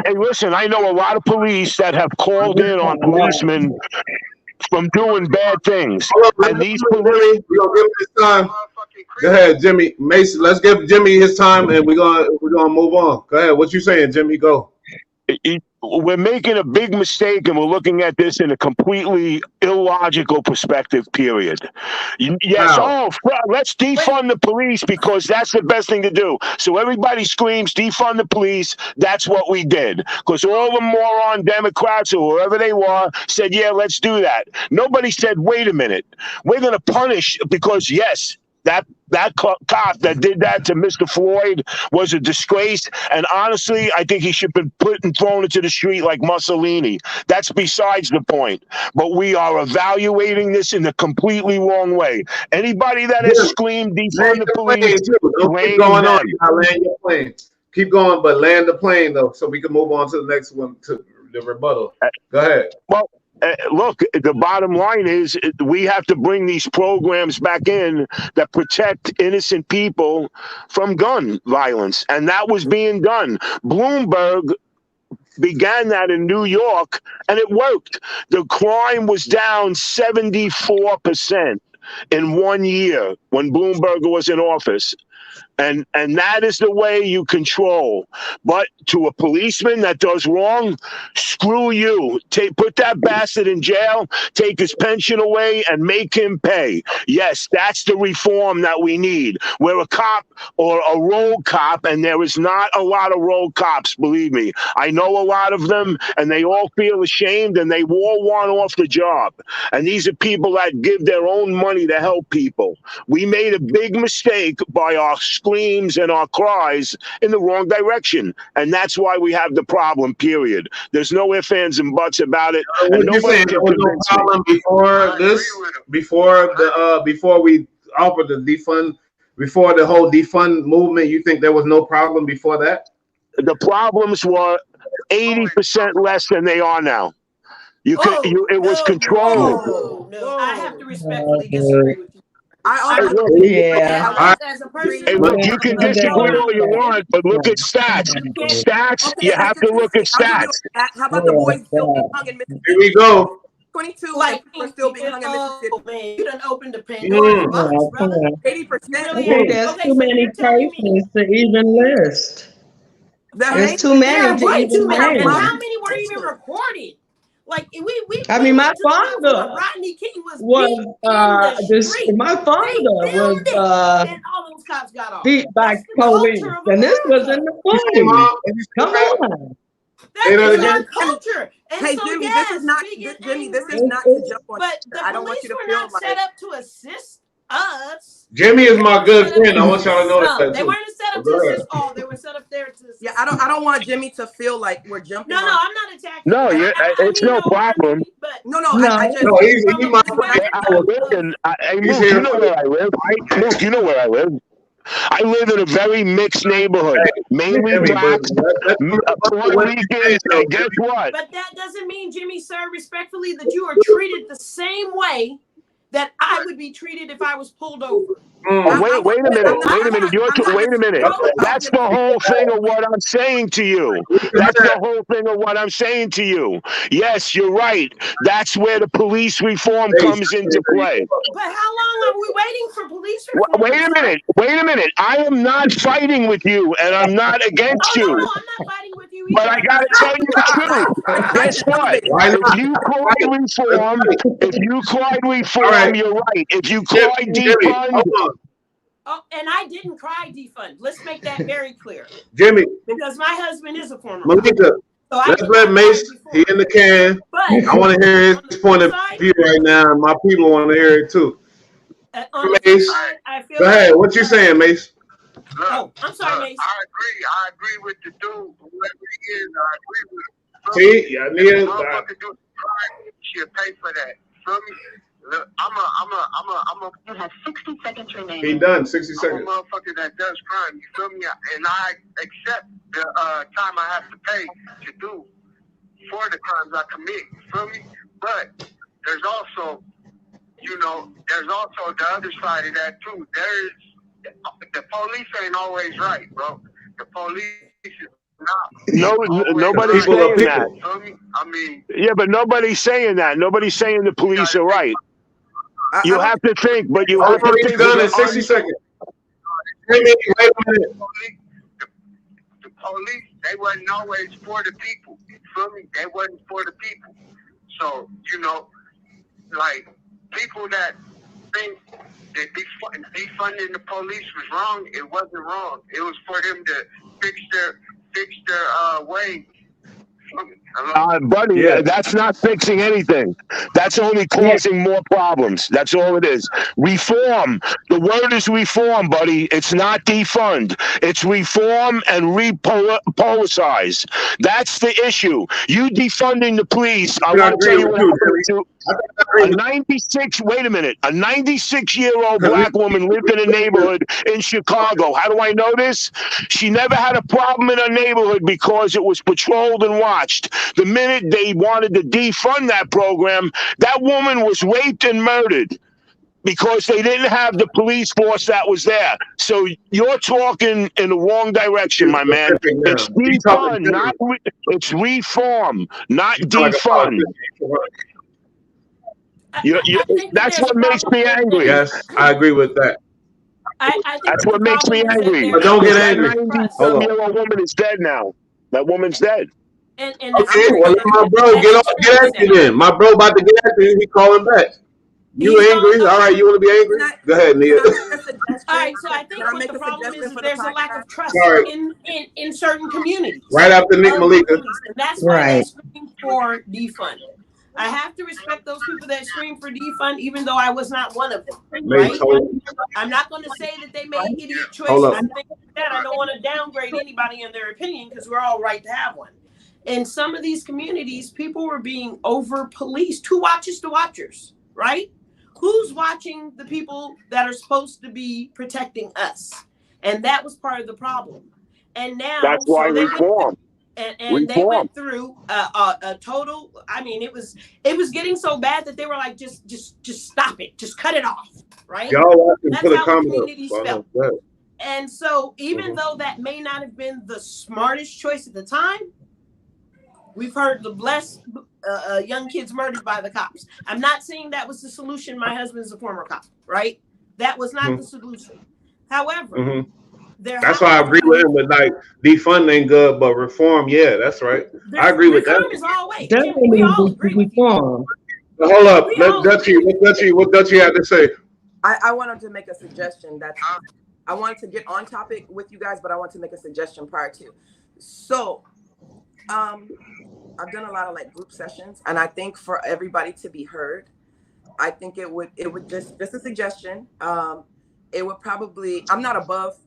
Hey, listen, I know a lot of police that have called in on policemen from doing bad things. And these police, we're gonna give him his time. Go ahead, Jimmy Mason. Let's give Jimmy his time, and we're gonna move on. Go ahead. What you saying, Jimmy? Go. We're making a big mistake, and we're looking at this in a completely illogical perspective, period. Yes, let's defund the police because that's the best thing to do. So everybody screams, defund the police. That's what we did. Because all the moron Democrats or whoever they were said, yeah, let's do that. Nobody said, wait a minute. We're going to punish because, yes, that cop that did that to Mr. Floyd was a disgrace. And honestly, I think he should have been put and thrown into the street like Mussolini. That's besides the point. But we are evaluating this in a completely wrong way. Anybody that has screamed defund the police, keep going on. Land your plane. Keep going, but land the plane though, so we can move on to the next one, to the rebuttal. Go ahead. Well, look, the bottom line is we have to bring these programs back in that protect innocent people from gun violence. And that was being done. Bloomberg began that in New York, and it worked. The crime was down 74% in 1 year when Bloomberg was in office. And that is the way you control. But to a policeman that does wrong, screw you. Put that bastard in jail, take his pension away, and make him pay. Yes, that's the reform that we need. We're a cop or a rogue cop, and there is not a lot of rogue cops, believe me. I know a lot of them, and they all feel ashamed, and they all want off the job. And these are people that give their own money to help people. We made a big mistake by our screams and our cries in the wrong direction, and that's why we have the problem, period. There's no ifs, ands, and buts about it. And nobody can convince me. Before this, before we offered the defund, before the whole defund movement, you think there was no problem before that? The problems were 80% less than they are now. It was controlled. No, I have to respectfully disagree with you. As a person, Hey, look, you can disagree all you want, but look at stats. You have to look at stats. How about the boys still being hung in Mississippi? Here we go. 22 people still being hung in Mississippi. Man, you done opened the Pandora's box, brother. 80%. There's too many cases to even list. There's too many to even name. How many were even reported? Like I mean, my father Rodney King was my father was and all those cops got off. beat by police, and this was in the 40s. Come on. That's our culture. And Hey, so, Jimmy, yes, this is not Jimmy. This is not to jump on. But the I don't want you to police feel were not set like. up to assist us. Jimmy is my good friend. I want y'all to know No, that. they weren't set up to assist all. They were set up there to assist. Yeah, I don't want Jimmy to feel like we're jumping. No, on. I'm not attacking. No, you. it's no problem. But No, No. He's my Listen, Luke, you know where I live. Luke, you know where I live. I live in a very mixed neighborhood, mainly blacks, Puerto Ricans, and guess what? But that doesn't mean, Jimmy, sir, respectfully, that you are treated the same way that I would be treated if I was pulled over. Wait a minute. Wait a minute. That's the whole thing of what I'm saying to you. That's the whole thing of what I'm saying to you. Yes, you're right. That's where the police reform comes into play. But how long are we waiting for police reform? Wait a minute. I am not fighting with you, and I'm not against you. No, I'm not fighting with you either. But I gotta tell you the truth. Guess what? If you cried reform, you're right. If you cried defund. Oh, and I didn't cry defund. Let's make that very clear. Jimmy. Because my husband is a former. Malika, let's let Mace, he in the can. But I want to hear his point of view right now. My people want to hear it too. Mace, go ahead. What you saying, Mace? Oh, I'm sorry, Mace. I agree with the dude, whoever he is. I agree with him. See, I need it. She'll pay for that. Feel me? Look, you have 60 seconds remaining. He done 60 seconds. I'm a motherfucker that does crime. You feel me? And I accept the time I have to pay to do for the crimes I commit. You feel me? But there's also, there's also the other side of that too. The police ain't always right, bro. The police is nobody's saying that. I mean, yeah, but nobody's saying that. Nobody's saying the police are right. You have to think, but you have to think. Done in 60 seconds. Wait a minute. The police, they wasn't always for the people. You feel me? They wasn't for the people. So, like, people that think that defunding the police was wrong, it wasn't wrong. It was for them to fix their way. Buddy, that's not fixing anything. That's only causing more problems. That's all it is. Reform. The word is reform, buddy. It's not defund. It's reform and repolicize. That's the issue. You defunding the police. I want to tell you what happened to a 96-year-old black woman lived in a neighborhood in Chicago. How do I know this? She never had a problem in her neighborhood because it was patrolled and watched. The minute they wanted to defund that program, that woman was raped and murdered because they didn't have the police force that was there. So you're talking in the wrong direction, my man. It's defund, it's reform, not defund. That's what makes me angry. Yes, I agree with that. I think that's what makes me angry. But don't get angry. That woman is dead now. That woman's dead. And okay, well, my bro, get at you then. My bro about to get at you. He calling back. You angry? All right, you want to be angry? Go ahead, Nia. All right, so I think what the problem is there's a lack of trust in certain communities. Right after Nick Malika. And that's why they scream for defund. I have to respect those people that scream for defund, even though I was not one of them. Right? I'm not going to say that they made idiot choices. I think that I don't want to downgrade anybody in their opinion because we're all right to have one. In some of these communities, people were being over-policed. Who watches the watchers, right? Who's watching the people that are supposed to be protecting us? And that was part of the problem. And now that's why reform. And they went through a total. I mean, it was getting so bad that they were like, just stop it, just cut it off, right? That's how the communities felt. And so, even though that may not have been the smartest choice at the time, we've heard the blessed young kids murdered by the cops. I'm not saying that was the solution. My husband's a former cop, right? That was not the solution. However. That's why I agree with him with like defund ain't good, but reform, yeah, that's right. I agree with that. Reform is always. We all agree with reform. Hold up, let Dutchie. What Dutchie had to say? I wanted to make a suggestion that I wanted to get on topic with you guys, but I want to make a suggestion prior to. So, I've done a lot of like group sessions, and I think for everybody to be heard, I think it would just a suggestion. It would probably. I'm not above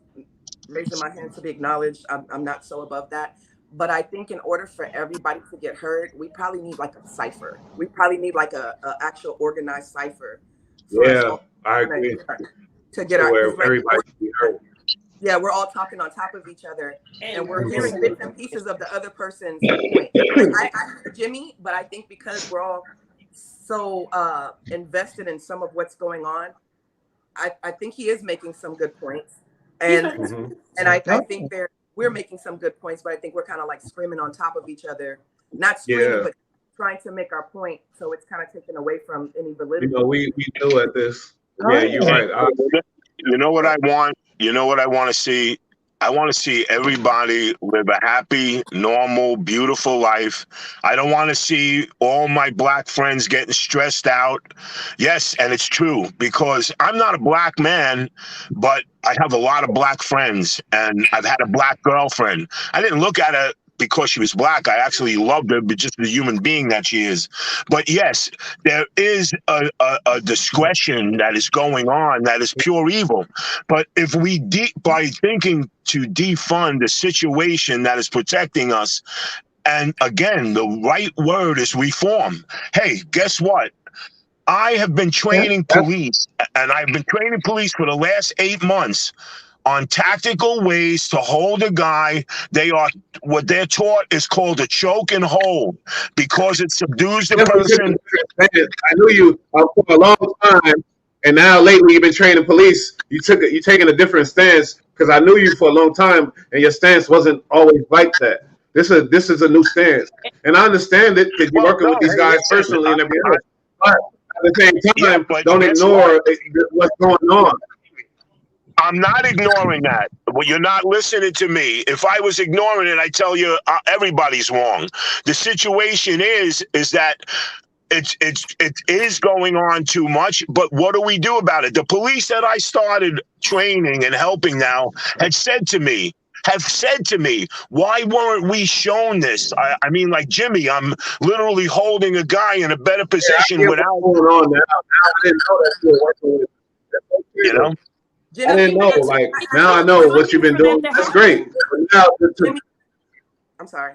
raising my hand to be acknowledged. I'm not so above that. But I think in order for everybody to get heard, we probably need like a cipher. We probably need like a actual organized cipher. Yeah, I agree. To get everybody to be heard. Yeah, we're all talking on top of each other, and we're hearing bits and pieces of the other person's point. I heard Jimmy, but I think because we're all invested in some of what's going on, I think he is making some good points, and I think we're making some good points, but I think we're kind of like screaming on top of each other, not screaming, but trying to make our point, so it's kind of taken away from any validity. You know, we do at this. Yeah, you're right. You know what I want? You know what I want to see? I want to see everybody live a happy, normal, beautiful life. I don't want to see all my black friends getting stressed out. Yes, and it's true, because I'm not a black man, but I have a lot of black friends, and I've had a black girlfriend. I didn't look at her because she was black. I actually loved her, but just the human being that she is. But yes, there is a discretion that is going on that is pure evil. But if we, by thinking to defund the situation that is protecting us, and again, the right word is reform. Hey, guess what? I have been training police, and I've been training police for the last 8 months on tactical ways to hold a guy. What they're taught is called a choke and hold, because it subdues the person. I knew you for a long time, and now lately you've been training police. You're taking a different stance, because I knew you for a long time, and your stance wasn't always like that. This is a new stance, and I understand it because you're working with these guys personally and everything else. But at the same time, don't ignore what's going on. I'm not ignoring that. Well, you're not listening to me. If I was ignoring it, I tell you everybody's wrong. The situation is that it is going on too much, but what do we do about it? The police that I started training and helping now have said to me, why weren't we shown this? I mean, like Jimmy, I'm literally holding a guy in a better position without going on now. I didn't know that you were working with it. You know? I didn't know. Like, now I know what you've been doing. That's great. I'm sorry.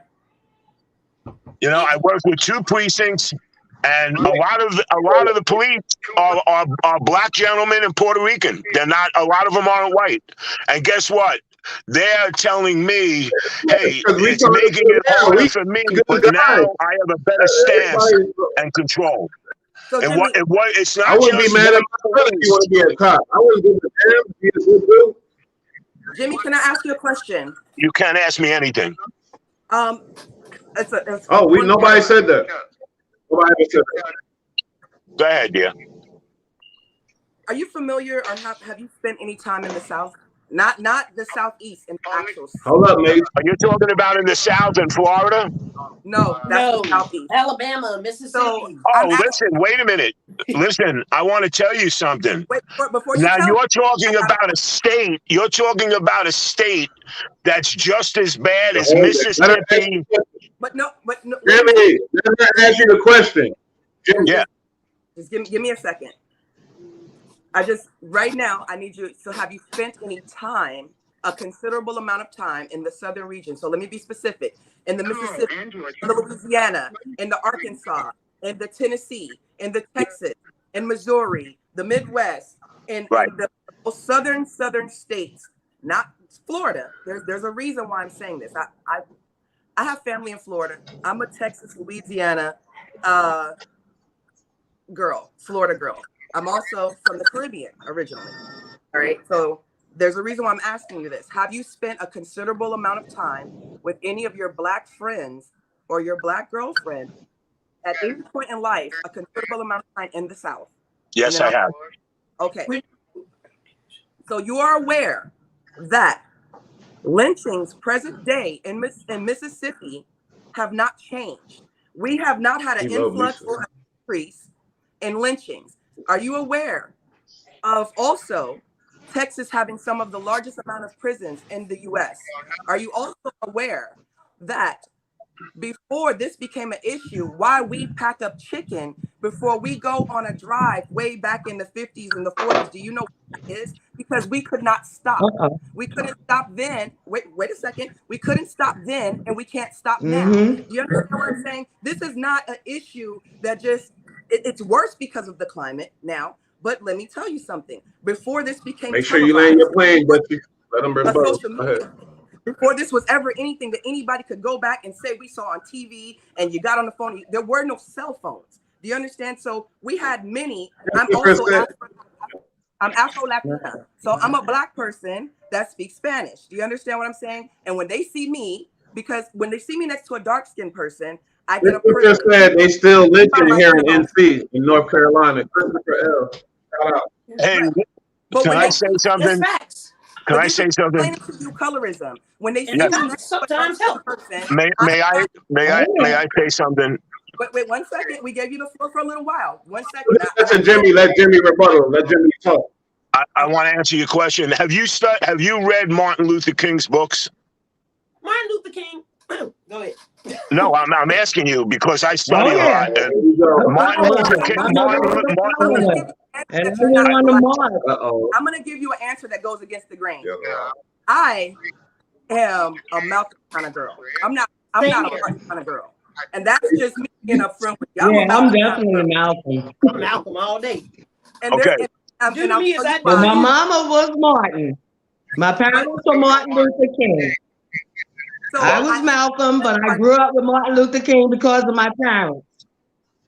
You know, I work with 2 precincts, and a lot of the police are black gentlemen and Puerto Rican. They're not. A lot of them aren't white. And guess what? They're telling me, hey, it's making it harder for me, but now I have a better stance and control. So it's not. I wouldn't be mad at my brother if you want to be a cop. I wouldn't give a damn. Be a good dude. Jimmy, can I ask you a question? You can't ask me anything. Nobody said that. Nobody ever said that. Go ahead, dear. Are you familiar, or have you spent any time in the South? Not the Southeast, in the actual. Hold up, mate. Are you talking about in the South in Florida? No, that's the Southeast. Alabama, Mississippi. Listen, wait a minute. Listen, I want to tell you something. Wait, before you now you're talking about a state. You're talking about a state that's just as bad as Mississippi. But no. Jimmy, let me ask you the question. Jimmy. Yeah. Just give me a second. Right now, I need you. So have you spent any time, a considerable amount of time in the southern region? So let me be specific. In the Mississippi, in the Louisiana, in the Arkansas, in the Tennessee, in the Texas, in Missouri, the Midwest, in the southern states, not Florida. There's a reason why I'm saying this. I have family in Florida. I'm a Texas, Louisiana girl, Florida girl. I'm also from the Caribbean originally. All right. So there's a reason why I'm asking you this. Have you spent a considerable amount of time with any of your black friends or your black girlfriend at any point in life, a considerable amount of time in the South? Yes, I have. Okay. So you are aware that lynchings present day in Mississippi have not changed. We have not had an influx or an increase in lynchings. Are you aware of also Texas having some of the largest amount of prisons in the U.S.? Are you also aware that before this became an issue, why we pack up chicken before we go on a drive way back in the 50s and the 40s? Do you know what that is? Because we could not stop. We couldn't stop then. Wait a second. We couldn't stop then, and we can't stop now. Do you understand what I'm saying? This is not an issue that just, it's worse because of the climate now. But let me tell you something. Before this became, make sure you land your plane, but you let them before this was ever anything that anybody could go back and say we saw on TV and you got on the phone, there were no cell phones. Do you understand? So we had many. I'm Afro-Latina. So I'm a Black person that speaks Spanish. Do you understand what I'm saying? And when they see me, because when they see me next to a dark-skinned person, I get a person. Just said they still lynching here in NC, in North Carolina. Christopher L. Shout out. Hey, can I say something? Can I say something? Colorism. When they see sometimes help. May I say something? Wait 1 second. We gave you the floor for a little while. 1 second. Let Jimmy rebuttal. Let Jimmy talk. I want to answer your question. Have you read Martin Luther King's books? Martin Luther King. Go ahead. No, I'm asking you because I study a lot. Martin Luther King. I'm going to give you an answer that goes against the grain. I am a Malcolm kind of girl. I'm not a Martin kind of girl. And that's just me being upfront with you. I'm definitely Malcolm. Malcolm all day. And okay. But my mama was Martin. My parents were Martin Luther King. So I was Malcolm, but I grew up with Martin Luther King because of my parents.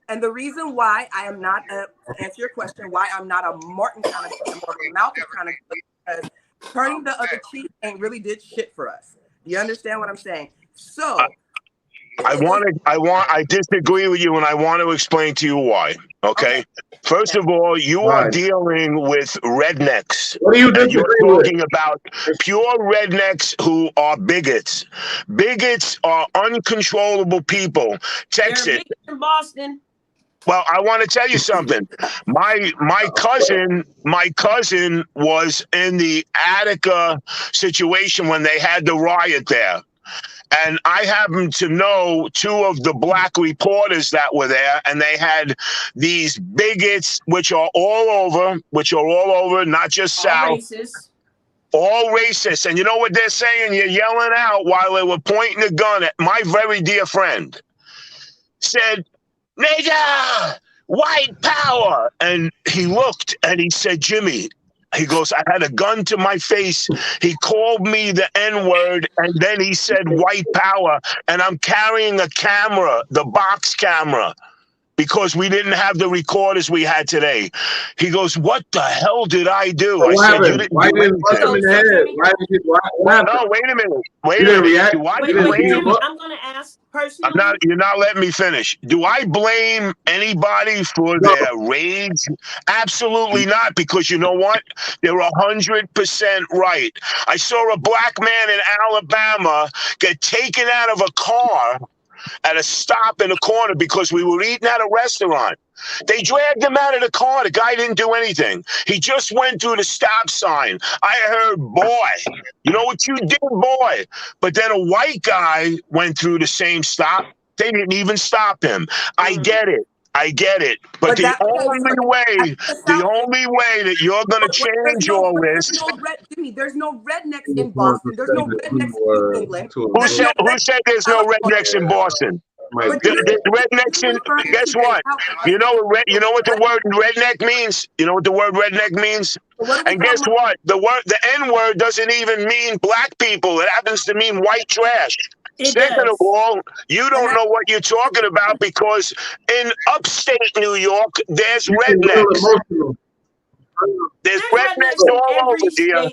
And the reason why I am not, to answer your question, why I'm not a Martin kind of person or a Malcolm kind of person, because turning the other cheek ain't really did shit for us. Do you understand what I'm saying? So I disagree with you, and I want to explain to you why. Okay. First of all, you are dealing with rednecks. What are you doing? You're talking about pure rednecks who are bigots. Bigots are uncontrollable people. Texas. In Boston. Well, I want to tell you something. My cousin was in the Attica situation when they had the riot there. And I happen to know two of the Black reporters that were there, and they had these bigots, which are all over, not just South. All racist. And you know what they're saying? You're yelling out while they were pointing a gun at my very dear friend. Said, "Nigga, white power." And he looked and he said, "Jimmy," he goes, "I had a gun to my face. He called me the N-word, and then he said white power, and I'm carrying a camera, the box camera, because we didn't have the recorders we had today." He goes, "What the hell did I do?" I said, "You didn't do anything." No, wait a minute. Wait a minute. Do I blame? I'm going to ask personally. You're not letting me finish. Do I blame anybody for their rage? Absolutely not, because you know what? They're 100% right. I saw a Black man in Alabama get taken out of a car at a stop in the corner because we were eating at a restaurant. They dragged him out of the car. The guy didn't do anything. He just went through the stop sign. I heard, "Boy, you know what you did, boy?" But then a white guy went through the same stop. They didn't even stop him. I get it. But the only way that you're going to change all this. There's no rednecks in Boston. There's no rednecks in England. Who said there's no rednecks in Boston? The rednecks in, guess what? You know what the word redneck means? You know what the word redneck means? And guess what? The N-word doesn't even mean Black people. It happens to mean white trash. Second of all, you don't know what you're talking about, because in upstate New York, there's rednecks. There's rednecks all over, dear.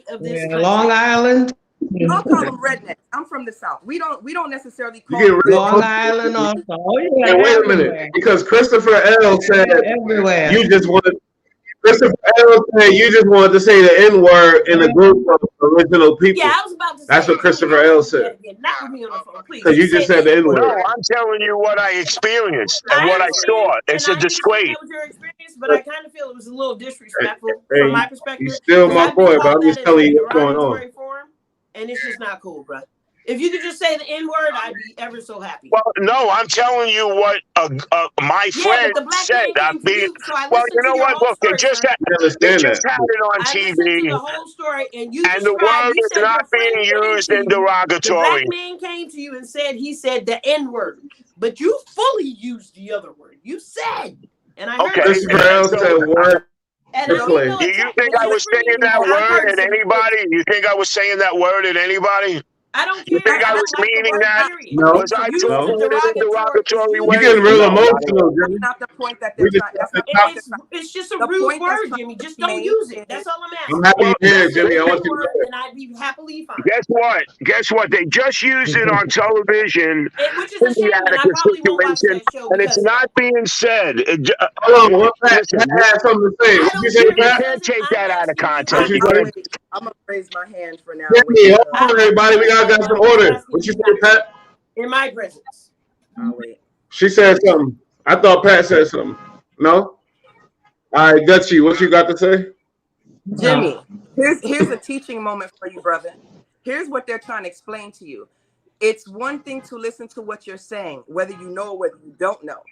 Long Island. I'll call them rednecks. I'm from the South. We don't necessarily call them Long Island also. Oh, yeah, wait a minute, because Christopher L. said everywhere. You just wanted to say the N-word in a group of original people. Yeah, I was about to say that's what Christopher L. said. Not with me on the phone, please. Because you just said the N-word. No, I'm telling you what I experienced and what I saw. It's a disgrace. That was your experience, but I kind of feel it was a little disrespectful from my perspective. He's still my boy, but I'm just telling you what's going on. And it's just not cool, bro. If you could just say the N-word, I'd be ever so happy. Well, no, I'm telling you what my friend said. Well, you know what? Look, they just had it on TV. The whole story, and the word is not being used in derogatory. The Black man came to you and said he said the N-word, but you fully used the other word. You said, and I heard word. Do you think I was saying that word at anybody? You think I was saying that word at anybody? I don't You care. think I was meaning that? No. Was I talking in a derogatory You way? getting real No, emotional, Jimmy. That's not the point that they're trying. That's not the point they're trying. It's just a The rude point that's word, trying Jimmy. to Just be don't made use it. is- That's all I'm I'm asking. happy you're here, Jimmy. I want you to Word, and I'd be happily fine. Guess what? Guess what? They just used it on television Which is in a the shame, and I Atticus probably won't watch situation, that show and it's because of not being said. Hold on, Pat Listen, had something to say. I What don't you say, care you Pat? can't take that out of context. What you You say? gotta- I'm gonna raise my hand for now. Jimmy, hold on, everybody. We gotta get some order. What you say, Pat? in my presence. I'll wait. She said something. I thought Pat said something. No? All right, Dutchie, what you got to say? Jimmy, here's a teaching moment for you, brother. Here's what they're trying to explain to you. It's one thing to listen to what you're saying, whether you know or whether you don't know.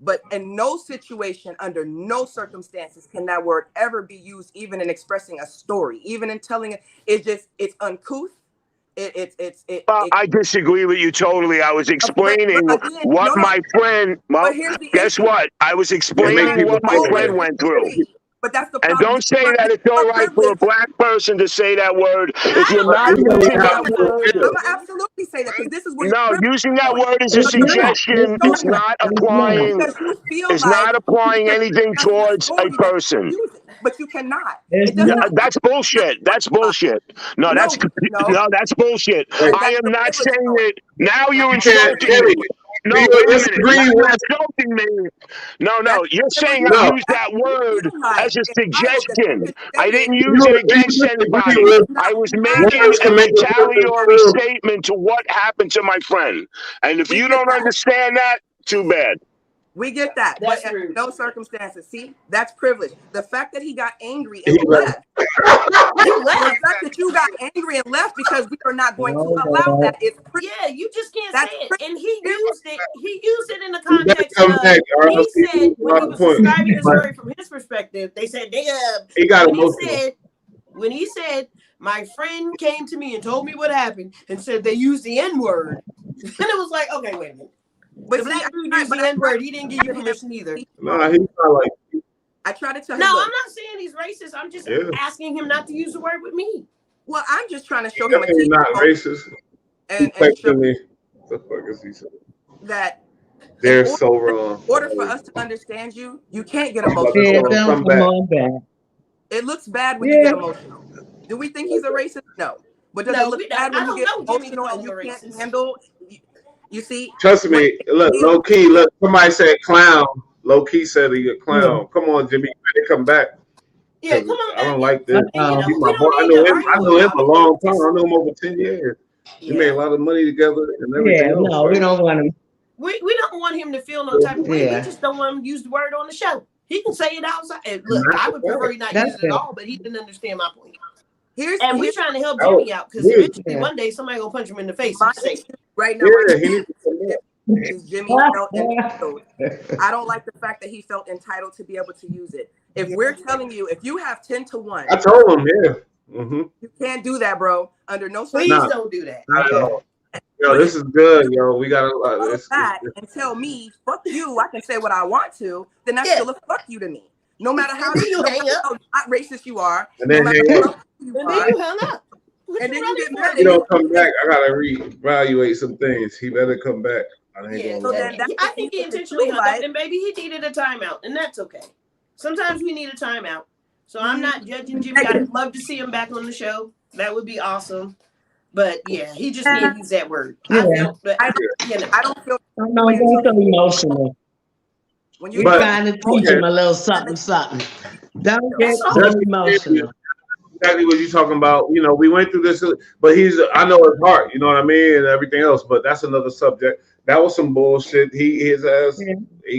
But in no situation, under no circumstances, can that word ever be used, even in expressing a story, even in telling it. It's uncouth. I disagree with you totally. I was explaining but again, what no. my friend. Well, But here's the guess issue. what? I was explaining what my friend went through. But that's the And problem. don't say that it's all right for a black person to say that word. If you're not using that word, I'm gonna absolutely say that because this is where no, using that word as a suggestion is not applying. because you feel It's like not applying anything towards a person. But you cannot. That's bullshit. That's bullshit. No, that's bullshit. I am not saying it. Now you're insulting me. No, wait a minute. Now you're insulting me. No, you're saying I used that word as a suggestion. I didn't use it against anybody. I was making a retaliatory statement to what happened to my friend. And if you don't understand that, too bad. We get that, That's but true. in no circumstances. See, that's privilege. The fact that he got angry and left. The fact that you got angry and left because we are not going to allow that is privilege. Yeah, you just can't That's say it. And he used it. He used it in the context of. He He said when he was describing the story from his perspective, they said, he got emotional. When he said, my friend came to me and told me what happened and said they used the N-word. And it was like, okay, wait a minute. But the black dude used the N-word. He didn't give you permission either. No, he's not like. I try to tell him. No, I'm not saying he's racist. I'm just asking him not to use the word with me. Well, I'm just trying to show him He's not racist. and show me. What the fuck is he saying? That they're so wrong. In order for us to understand you, you can't get emotional. It looks bad when you get emotional. Do we think he's a racist? No. But does it look bad when you get emotional and you can't handle? You see? Trust me. Look, low key. Look, somebody said clown. Low key said he a clown. Come on, Jimmy. You better come back. Yeah, come on. I don't like this. You know, He's my boy. I know him a long time. I know him over 10 years. We made a lot of money together and everything else. No, we don't want him. We don't want him to feel no type of way. We just don't want him to use the word on the show. He can say it outside. And look, I would prefer he not use it at all, but he didn't understand my point. We're trying to help Jimmy out because eventually one day somebody gonna punch him in the face. Right now, Jimmy felt entitled. I don't like the fact that he felt entitled to be able to use it. If we're telling you, if you have 10 to 1, I told him, you can't do that, bro. Under no circumstances. Please don't do that. Yo, this is good, yo. We gotta and tell me, fuck you. I can say what I want to. Then that's still a fuck you to me. No matter how not racist you are. And then you hung up. And then you get mad. You don't come back. I gotta reevaluate some things. He better come back. I think he intentionally hung up, and maybe he needed a timeout, and that's okay. Sometimes we need a timeout. So I'm not judging Jimmy. I'd love to see him back on the show. That would be awesome. But yeah, he just needs to use that word. I don't feel. No, he's so emotional. When you're trying to teach him a little something. Don't get so emotional. Exactly what you're talking about. You know, we went through this, but I know his heart, you know what I mean, and everything else, but that's another subject. That was some bullshit. He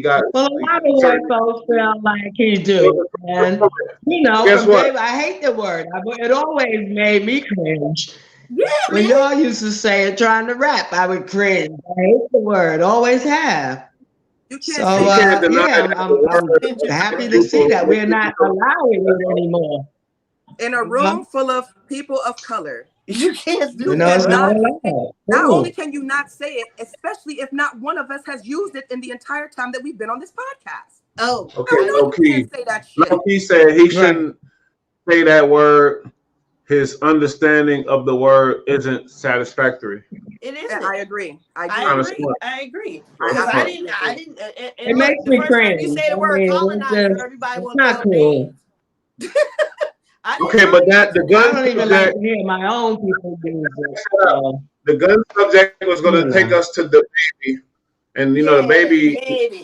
got. Well, a lot of white folks feel like he do. And, you know, guess what? I hate the word. It always made me cringe. Yeah, when y'all used to say it trying to rap, I would cringe. I hate the word. Always have. I'm happy to see that we're not allowing it anymore. In a room full of people of color, you can't do that. Not only can you not say it, especially if not one of us has used it in the entire time that we've been on this podcast. Okay, Low-Key. Low-Key said he shouldn't say that word his understanding of the word isn't satisfactory. It isn't. I agree. I agree. Because I didn't. It makes me cringe. You say the word colonizer, everybody wants to cool. Okay, but the gun. I don't even like to hear my own people use it. The gun subject was going to take us to the baby, and the baby,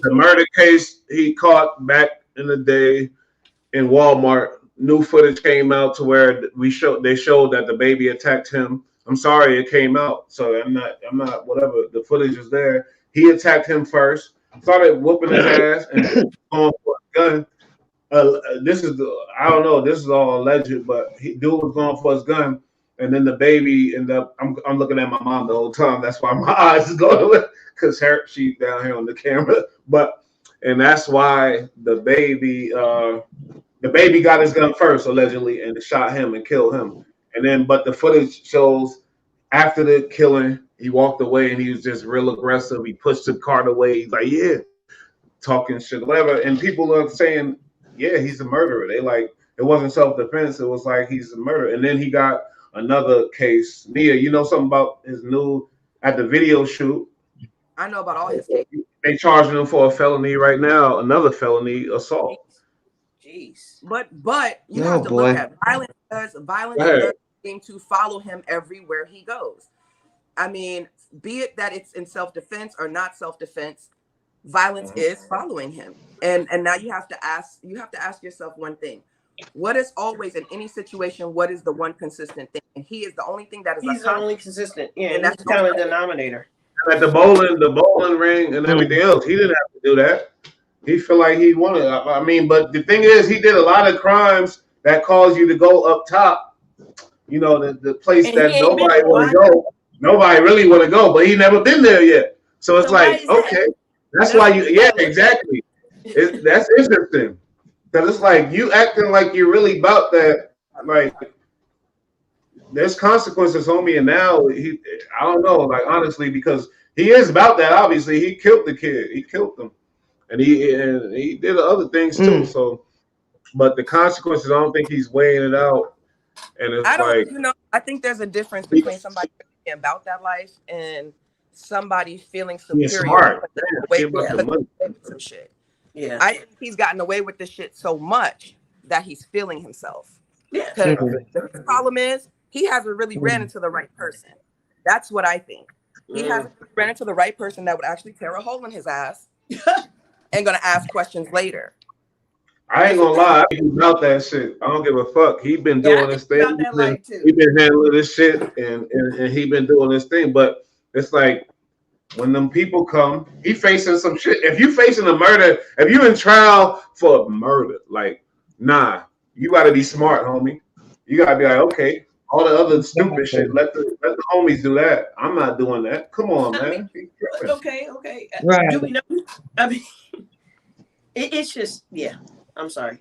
the murder case he caught back in the day in Walmart. New footage came out to where they showed that the baby attacked him. I'm sorry, it came out, so I'm not whatever. The footage is there. He attacked him first, started whooping his ass, and going for a gun. I don't know. This is all alleged, but dude was going for his gun, and then the baby ended up. I'm looking at my mom the whole time. That's why my eyes is going because she's down here on the camera. And that's why the baby got his gun first allegedly and shot him and killed him. And then, but the footage shows after the killing, he walked away and he was just real aggressive. He pushed the cart away. He's like, yeah, talking shit, whatever. And people are saying, yeah, he's a murderer. They like, it wasn't self-defense. It was like, he's a murderer. And then he got another case. Nia, you know something about his at the video shoot? I know about all his cases. They charging him for a felony right now, another felony assault. Jeez. But you have to look at violence does seem to follow him everywhere he goes. I mean, be it that it's in self-defense or not self-defense, violence is following him. And now you have to ask yourself one thing. What is always in any situation, what is the one consistent thing? And he is the only thing that is the only consistent. Yeah, and that's the common denominator. At the bowling ring and everything else, he didn't have to do that. He feel like he wanted. I mean, but the thing is, he did a lot of crimes that cause you to go up top. The place that nobody want to go. Nobody really want to go, but he never been there yet. So it's like, okay, that's why you. Yeah, exactly. That's interesting because it's like you acting like you're really about that. Like, there's consequences, homie, and now I don't know. Like, honestly, because he is about that. Obviously, he killed the kid. He killed them. And he did other things too. So, but the consequences, I don't think he's weighing it out. And it's I think there's a difference between somebody being about that life and somebody feeling superior. Some shit. Yeah, I think he's gotten away with this shit so much that he's feeling himself. Yeah. The problem is he hasn't really ran into the right person. That's what I think. He hasn't ran into the right person that would actually tear a hole in his ass. And gonna ask questions later. I ain't gonna lie, I ain't about that shit. I don't give a fuck. He been doing this thing. He been handling this shit, and he been doing this thing. But it's like when them people come, he facing some shit. If you facing a murder, if you in trial for murder, like, nah, you gotta be smart, homie. You gotta be like, okay, all the other stupid shit, let the homies do that. I'm not doing that. Come on, man. Okay. Right. Do we know? I mean, it's just, yeah. I'm sorry.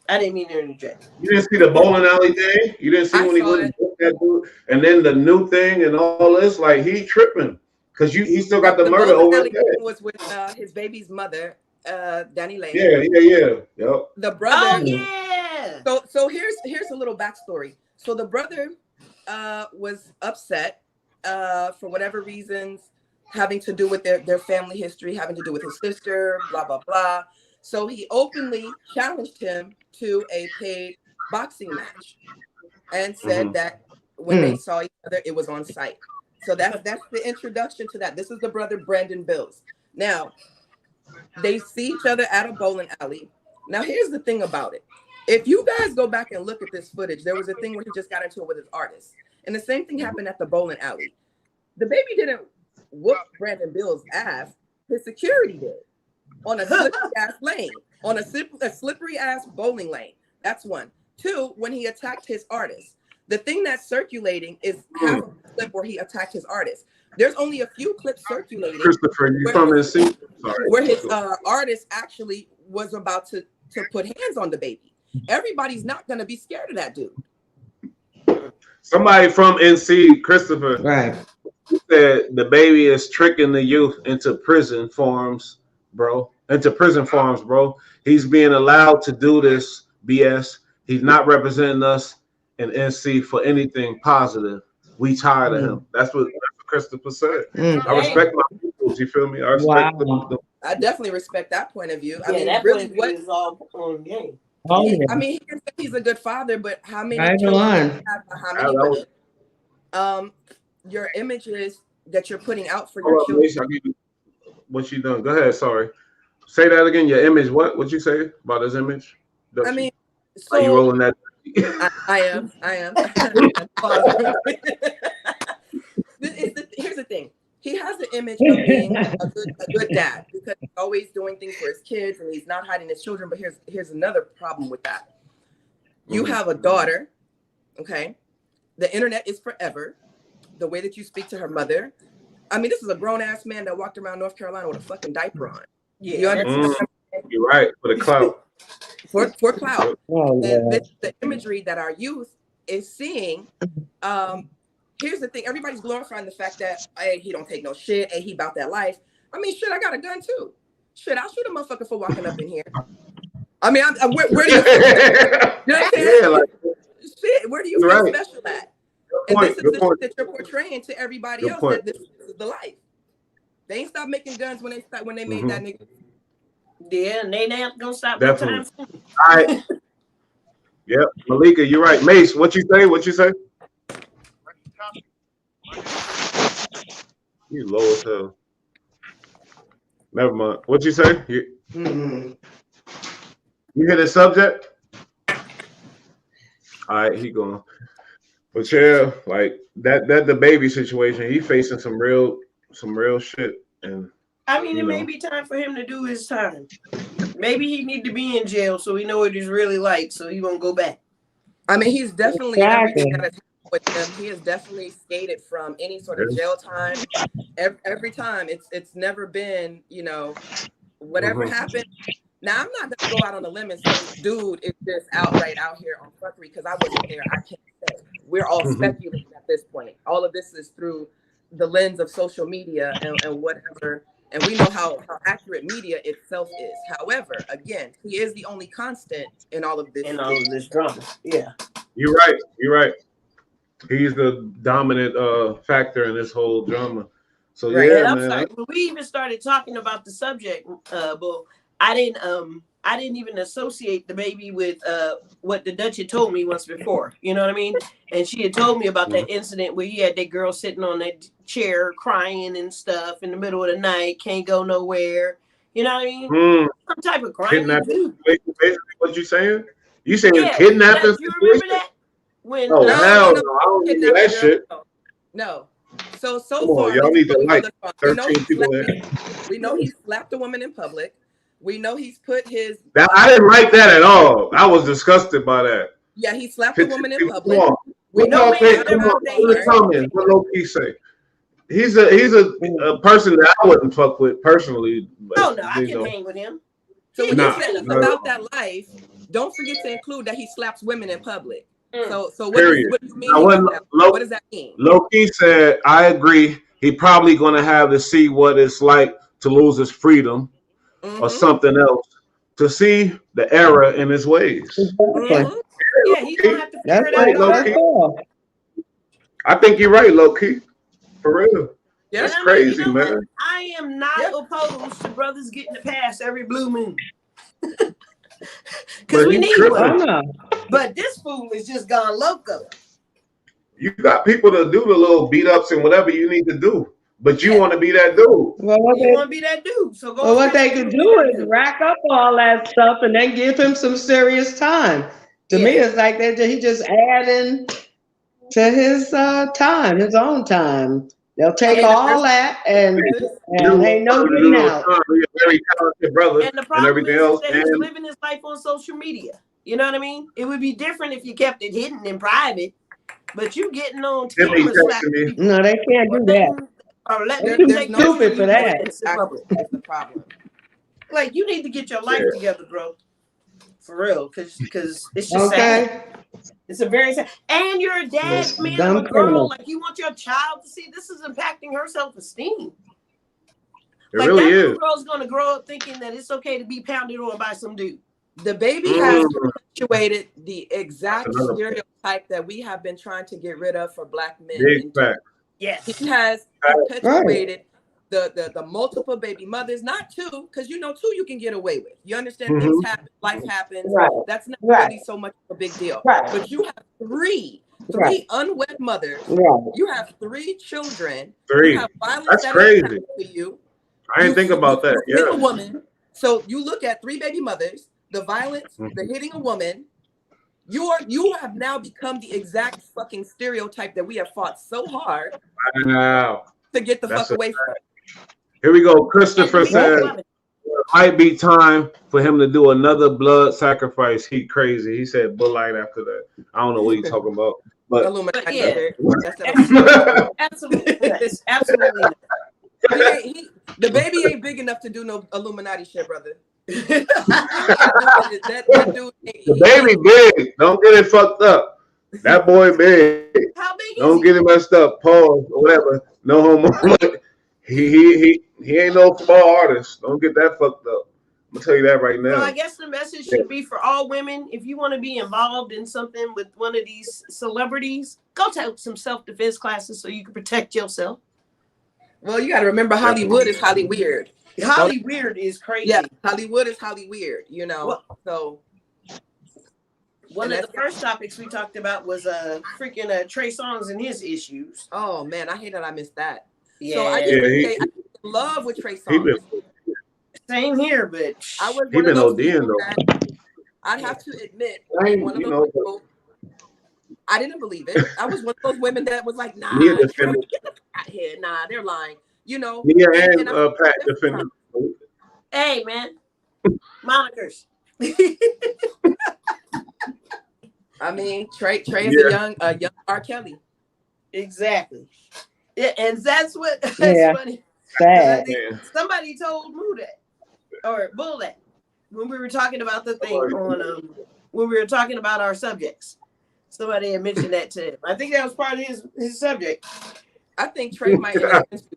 I didn't mean to interject. You didn't see the bowling alley thing? You didn't see when he went and booked that dude? And then the new thing and all this, like, he tripping. Because he still got the murder over his head. Was with his baby's mother, Danny Lane. Yeah. Yep. The brother. Oh, yeah. So here's a little backstory. So the brother was upset for whatever reasons, having to do with their family history, having to do with his sister, blah, blah, blah. So he openly challenged him to a paid boxing match and said that when they saw each other, it was on site. So that's the introduction to that. This is the brother Brandon Bills. Now, they see each other at a bowling alley. Now, here's the thing about it. If you guys go back and look at this footage, there was a thing where he just got into it with his artist. And the same thing happened at the bowling alley. The baby didn't whoop Brandon Bills' ass. His security did. On a slippery ass lane. On a slippery ass bowling lane. That's one. Two, when he attacked his artist. The thing that's circulating is half of the clip where he attacked his artist. There's only a few clips circulating. Christopher, you come and see? Where his artist actually was about to put hands on the baby. Everybody's not going to be scared of that dude. Somebody from NC, Christopher, right, said the baby is tricking the youth into prison forms, bro. He's being allowed to do this BS. He's not representing us. in NC for anything positive. We tired of him. That's what Christopher said. I respect my people. You feel me? I respect them. I definitely respect that point of view. I Yeah, mean, that really, point of view is all on game. I mean, he's a good father, but how many children have, how many women? Your images that you're putting out for your children. What you done? Go ahead. Sorry. Say that again. Your image. What you say about his image? I mean, so are you rolling that? I am. Here's the thing. He has the image of being a good dad because he's always doing things for his kids and he's not hiding his children. But here's another problem with that. You have a daughter, okay? The internet is forever. The way that you speak to her mother. I mean, this is a grown-ass man that walked around North Carolina with a fucking diaper on. Yeah, you understand? You're right. For the clout. For clout. And the imagery that our youth is seeing. Here's the thing. Everybody's glorifying the fact that, hey, he don't take no shit. Hey, he about that life. I mean, shit, I got a gun too. Shit, I'll shoot a motherfucker for walking up in here. I mean, where do you feel? You know what I'm saying? Yeah, like, shit, where do you feel special at? And this is the shit that you're portraying to everybody else that this is the life. They ain't stopped making guns when they made that nigga. Yeah, and they not gonna stop. Definitely. All right. Yep, Malika, you're right. Mace, what you say? You low as hell. Never mind. What you say? You hear the subject? All right, he going. But yeah, like that the baby situation, he facing some real shit. And I mean, it may be time for him to do his time. Maybe he need to be in jail so we know what he's really like, so he won't go back. I mean, he's definitely everything that has happened with him. He has definitely skated from any sort of jail time. Every time, it's never been, whatever happened. Now, I'm not gonna go out on a limb and say, dude, is just outright out here on fuckery because I wasn't there. I can't say. We're all speculating at this point. All of this is through the lens of social media and whatever. And we know how accurate media itself is. However, again, he is the only constant in all of this. In all of this drama. Yeah. You're right. He's the dominant factor in this whole drama. So yeah, I'm sorry. When we even started talking about the subject, but I didn't even associate the baby with what the Dutch had told me once before. You know what I mean? And she had told me about that incident where you had that girl sitting on that chair crying and stuff in the middle of the night, can't go nowhere. You know what I mean? Some type of crime. Basically, what you saying? You saying kidnapping? You remember that? When hell no, I don't do that shit. No. So Come far, on, y'all need to like 13 people in. We know he slapped a woman in public. We know he's put his. I didn't like that at all. I was disgusted by that. Yeah, he slapped a woman in public. Come on. We know what Low-Key say? He's a person that I wouldn't fuck with personally. But, no, I can hang with him. So when you say about that life, don't forget to include that he slaps women in public. So what do you mean? What does that mean? Low-Key said, I agree. He probably going to have to see what it's like to lose his freedom or something else to see the error in his ways. Yeah, he's going to have to figure it out. I think you're right, Low-Key. For real. Yeah, that's crazy, man. I am not opposed to brothers getting a pass every blue moon. Because we need one. But this fool has just gone loco. You got people to do the little beat ups and whatever you need to do. But you want to be that dude. You want to be that dude. So go. Well, what they could do is rack up all that stuff and then give him some serious time. To me, it's like he just adding to his time, his own time. They'll take all that and ain't no getting out. Very talented brother and the problem everything else. That he's living his life on social media. You know what I mean? It would be different if you kept it hidden in private. But you getting on camera. No, they can't do that. They're stupid for that. That's the problem. Like, you need to get your life together, bro. For real, because it's just sad. It's a very sad. And you're a dad, man, of a girl. Like, you want your child to see this is impacting her self-esteem. It really is. That girl's going to grow up thinking that it's okay to be pounded on by some dude. The baby has perpetuated the exact stereotype that we have been trying to get rid of for Black men. Big fact. Yes. He has perpetuated the multiple baby mothers, not two, because you know, two you can get away with. You understand things happen, life happens. Right. That's not really so much of a big deal. Right. But you have three unwed mothers. Right. You have 3 children. Three. You have violence That's that crazy. happens to you. I didn't think about that. You hit Yeah. a woman. So you look at 3 baby mothers, the violence, the hitting a woman. You have now become the exact fucking stereotype that we have fought so hard to get the fuck away from. Here we go. Christopher says it might be time for him to do another blood sacrifice. He crazy. He said Bullite after that. I don't know what he's talking about. But yeah. Absolutely. Absolutely. The baby ain't big enough to do no Illuminati shit, brother. The baby big. Don't get it fucked up. That boy big. How big is Don't he? get it messed up. Pause or whatever. No homo. He ain't no small artist. Don't get that fucked up. I'm gonna tell you that right now. So I guess the message should be for all women: if you want to be involved in something with one of these celebrities, go take some self-defense classes so you can protect yourself. Well, you got to remember, Hollywood is Holly weird. Holly weird is crazy. Yeah, Hollywood is Holly weird. You know, so. One of the first topics we talked about was freaking Trey Songz and his issues. Oh man, I hate that I missed that. Yeah. So I just say I'm in love with Trey Songz. Same here, but I was one of those people that I'd have to admit, one of those people, I didn't believe it. I was one of those women that was like, nah, get the fuck out here. Nah, they're lying. You know. Yeah, and Pat defended. Hey man, monikers. I mean, Trey is a young R. Kelly. Exactly. Yeah, and that's funny. Somebody told Moo that or Bull that when we were talking about the thing on when we were talking about our subjects. Somebody had mentioned that to him. I think that was part of his subject. I think Trey might be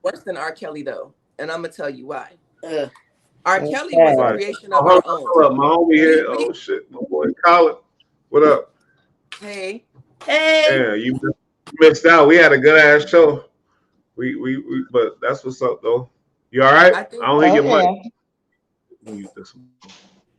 worse than R. Kelly though, and I'm gonna tell you why. R. Kelly was a creation of our own. Hold up, my homie here. Oh shit, my boy Colin. What up? Hey. Yeah, you missed out. We had a good ass show. We but that's what's up though. You all right? I don't think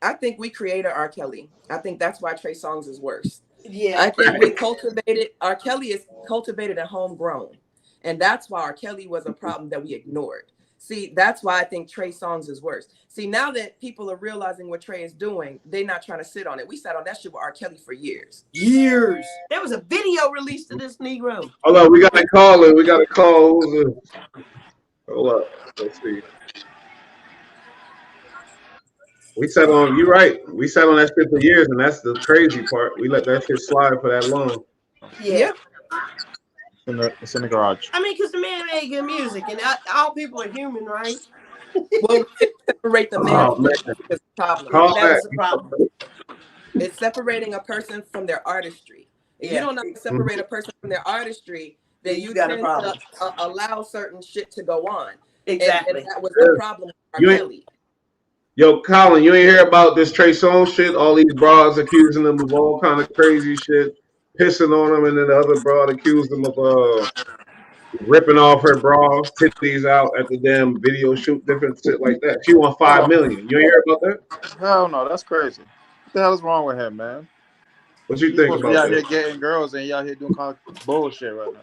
I think we created R. Kelly. I think that's why Trey Songz is worse. Yeah. I think we cultivated R. Kelly is cultivated and homegrown. And that's why R. Kelly was a problem that we ignored. See, that's why I think Trey Songz is worse. See, now that people are realizing what Trey is doing, they're not trying to sit on it. We sat on that shit with R. Kelly for years. Years. There was a video released of this Negro. Hold on, we got to call it. We got to call. Hold up. Let's see. We sat on, you're right. We sat on that shit for years, and that's the crazy part. We let that shit slide for that long. Yeah. It's in the garage. I mean, because the man made good music, and all people are human, right? Well, separate the man from the problem. That's the problem. It's separating a person from their artistry. If you don't know how to separate a person from their artistry, then you tend to allow certain shit to go on. Exactly. And that was the problem with R. Kelly. Yo, Colin, you ain't hear about this Trey Songz shit? All these broads accusing him of all kind of crazy shit, pissing on him, and then the other broad accused him of ripping off her bra, titties out at the damn video shoot, different shit like that. She won $5 million. You ain't hear about that? Hell no, that's crazy. What the hell is wrong with him, man? What you think about that? He out here getting girls and y'all here doing kind of bullshit right now.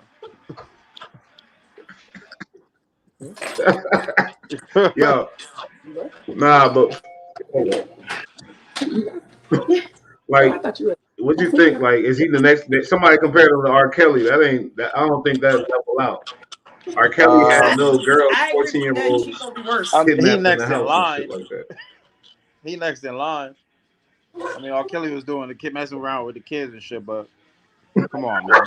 Yo, nah, but like, what you think? Like, is he the next? Somebody compared him to R. Kelly. That ain't. That, I don't think that's level out. R. Kelly had no girls, 14-year-olds. He next in line. Like that. He next in line. I mean, R. Kelly was doing the kid messing around with the kids and shit, but come on, man.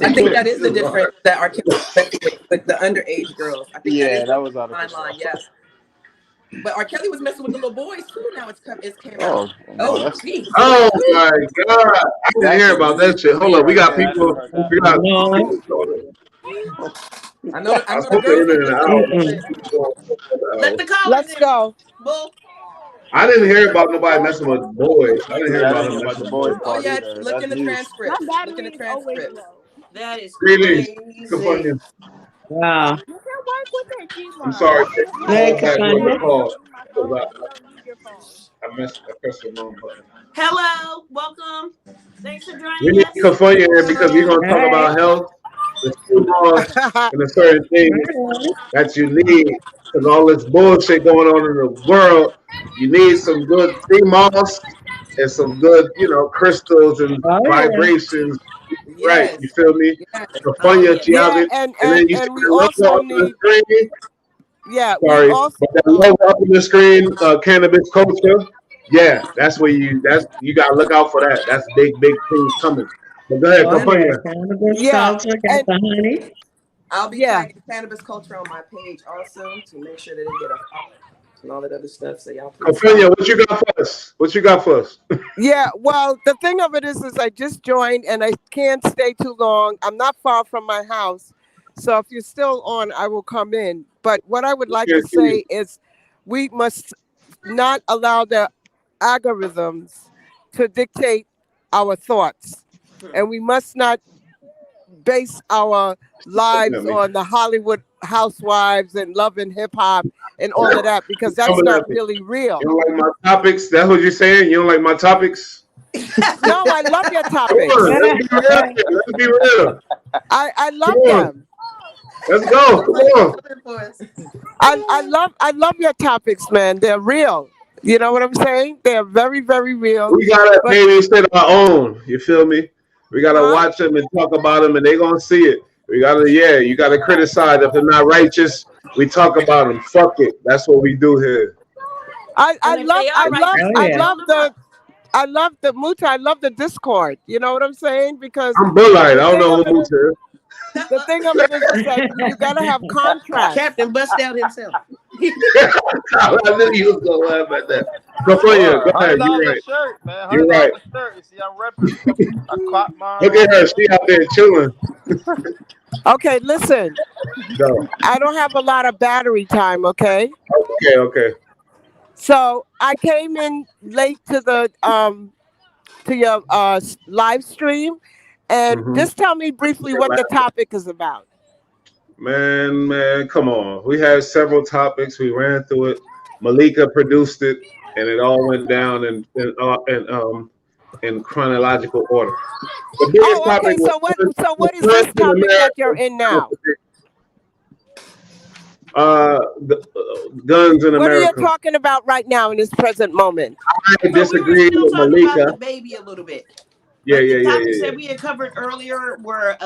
I think that is the difference that R. Kelly with the underage girls. I think that was out of line. Yes. But R. Kelly was messing with the little boys too. Now it's came out. Oh my God! I didn't hear about that shit. Hold up, we got people. I know the girls. Let the call. Let's go. Bull. I didn't hear about nobody messing with boys. I didn't hear about him about messing the with boys boys. Oh part yeah, either. look That's in the news. transcript. My Look in the battery is always transcript. low. That is Greetings, crazy. California. Wow. You can work with that Gmail. I'm sorry. You can I Hey, was had whoever Kafanya. called. my Because phone. You don't need your phone. I pressed the wrong button. Hello, welcome. Thanks for We joining need us. California here because we're going to talk about health. There's two laws and there's certain things that you need. Because all this bullshit going on in the world, you need some good sea moss and some good, crystals and Oh, yeah. vibrations. Right, Yes. you feel me? Yes. California, she out Yeah, there, and then you see we the logo also up on the need. screen. Yeah, we Sorry, also. but that logo up on the screen, cannabis culture. Yeah, that's where you gotta look out for that. That's big things coming. But go ahead, Oh, California. yeah. Cannabis Yeah, culture, got and the honey. I'll be yeah. tagging cannabis culture on my page also to make sure that they get a and all that other stuff. So y'all please. California, what you got for us? What you got for us? Yeah, well, the thing of it is I just joined and I can't stay too long. I'm not far from my house. So if you're still on, I will come in. But what I would like to say is we must not allow the algorithms to dictate our thoughts. And we must not base our lives on the Hollywood housewives and love and hip hop and all of that because that's not really real. You don't like my topics? That's what you're saying? You don't like my topics? No, I love your topics. Let's be real. I love them. Let's go. Come on. I love your topics, man. They're real. You know what I'm saying? They're very, very real. We gotta maybe instead of our own. You feel me? We gotta watch them and talk about them, and they gonna see it. We gotta, you gotta criticize if they're not righteous. We talk about them. Fuck it. That's what we do here. I love the Muta. I love the Discord. You know what I'm saying? Because I'm Bullite. I don't know who Muta is. The thing of it is that you gotta have contrast. Captain bust out himself. I knew you was gonna laugh at that. Go for you. Go ahead. You're right. Shirt, man. You're right. Shirt. You see, I'm repping. I caught mine. Look at her. She out there chilling. Okay, listen. Go. I don't have a lot of battery time. Okay. Okay. So I came in late to the to your live stream, and just tell me briefly what the topic is about. Man, come on. We had several topics. We ran through it. Malika produced it, and it all went down in chronological order. Okay. So what is this topic that you're in now? Guns in America. What are you talking about right now in this present moment? I disagree with Malika. About the baby a little bit. Yeah. The topics that we had covered earlier were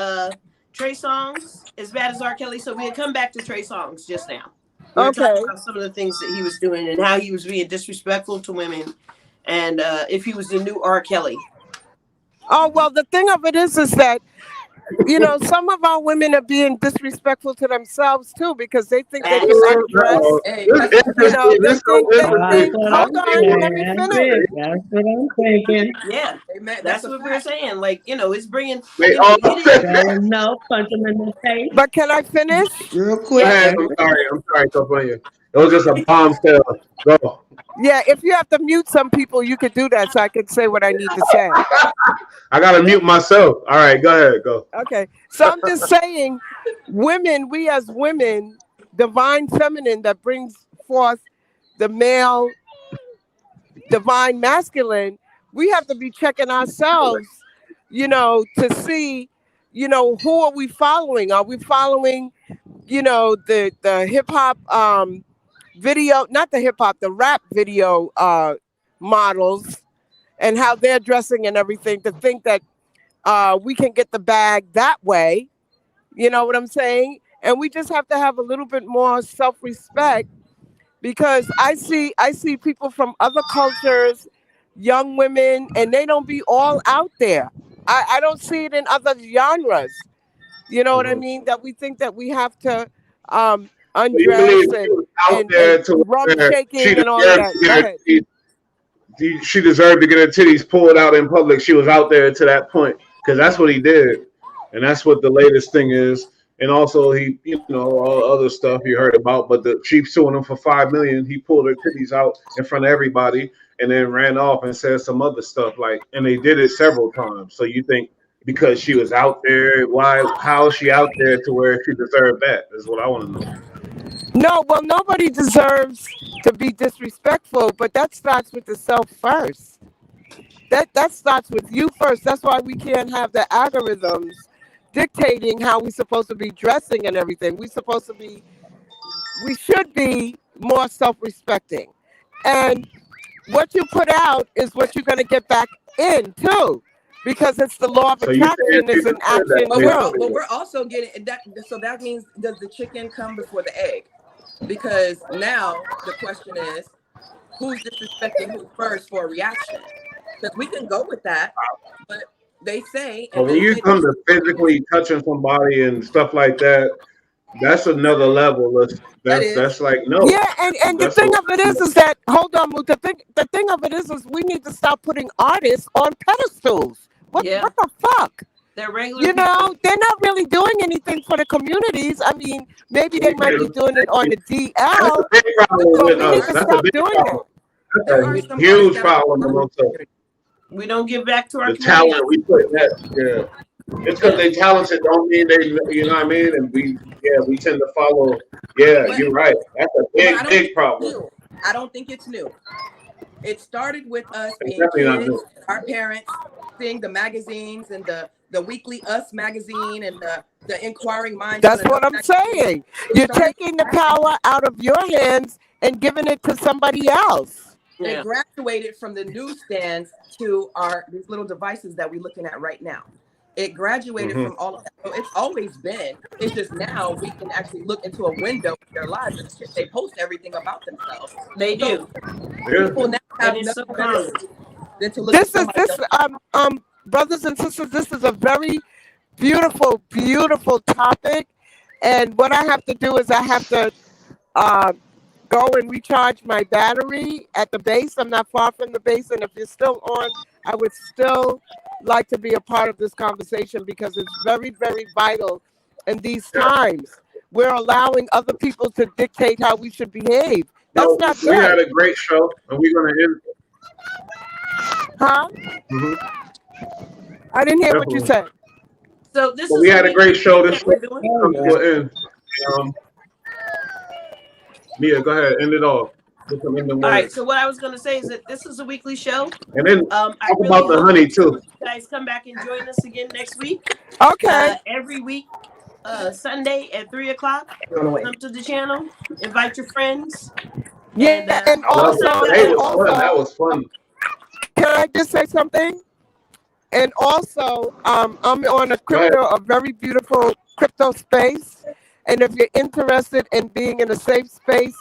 Trey Songz, as bad as R. Kelly. So we had come back to Trey Songz just now. We were talking about some of the things that he was doing and how he was being disrespectful to women, and if he was the new R. Kelly. Oh well, the thing of it is that some of our women are being disrespectful to themselves too because they think they can undress. Hold on, let me finish. That's what I'm thinking. Yeah, that's what we're saying. Like, it's bringing. No, punch them in the face. But can I finish real quick? I'm sorry, California. It was just a bombshell. Go. Yeah, if you have to mute some people, you could do that so I could say what I need to say. I gotta mute myself. All right, go ahead, go. Okay, so I'm just saying, we as women, divine feminine that brings forth the male, divine masculine, we have to be checking ourselves, to see, who are we following? Are we following, the hip hop video, not the hip hop, the rap video models and how they're dressing and everything to think that we can get the bag that way. You know what I'm saying? And we just have to have a little bit more self-respect because I see people from other cultures, young women, and they don't be all out there. I don't see it in other genres. You know what I mean? That we think that we have to undress and rum shaking and all that. She deserved to get her titties pulled out in public. She was out there to that point because that's what he did, and that's what the latest thing is. And also he, all the other stuff you heard about, but the chief suing him for $5 million. He pulled her titties out in front of everybody and then ran off and said some other stuff and they did it several times. So you think because she was out there, how is she out there to where she deserved that? Is what I want to know. No, well, nobody deserves to be disrespectful, but that starts with the self first. That starts with you first. That's why we can't have the algorithms dictating how we're supposed to be dressing and everything. We should be more self-respecting. And what you put out is what you're going to get back in too, because it's the law of attraction. It's an action world. But we're also getting that. So that means, does the chicken come before the egg? Because now the question is, who's disrespecting who first for a reaction? Because we can go with that, but they say. But when you come to physically touching somebody and stuff like that, that's another level. That's like no. Yeah, and the thing of it is that hold on, the thing of it is we need to stop putting artists on pedestals. What the fuck? They're regular. They're not really doing anything for the communities. I mean, maybe they might be doing it on the DL. That's a big problem with us. That's a big problem. That's a huge problem. We don't give back to our the talent we put that. Yeah, just because they talented don't mean they. You know what I mean? And we tend to follow. Yeah, you're right. That's a big problem. I don't think it's new. It started with us being kids, our parents seeing the magazines and the weekly Us magazine and the Inquiring Minds. That's what I'm saying. You're taking the power out of your hands and giving it to somebody else. They graduated from the newsstands to these little devices that we're looking at right now. It graduated from all of that. So it's always been. It's just now we can actually look into a window of their lives and they post everything about themselves. They do. People now have nothing better than to look this brothers and sisters, this is a very beautiful, beautiful topic. And what I have to do is I have to go and recharge my battery at the base. I'm not far from the base, and if you're still on, I would still like to be a part of this conversation because it's very, very vital in these times. We're allowing other people to dictate how we should behave. That's not good. We had a great show, and we're going to end it. Huh? I didn't hear what you said. So we had a great show. This will end. Mia, go ahead, end it off. All right. So what I was going to say is that this is a weekly show, and then talk about the honey too. You guys come back and join us again next week. Okay. Every week, Sunday at 3:00. Come to the channel. Invite your friends. Yeah, and also, that was fun. Can I just say something? And also, I'm on a very beautiful crypto space. And if you're interested in being in a safe space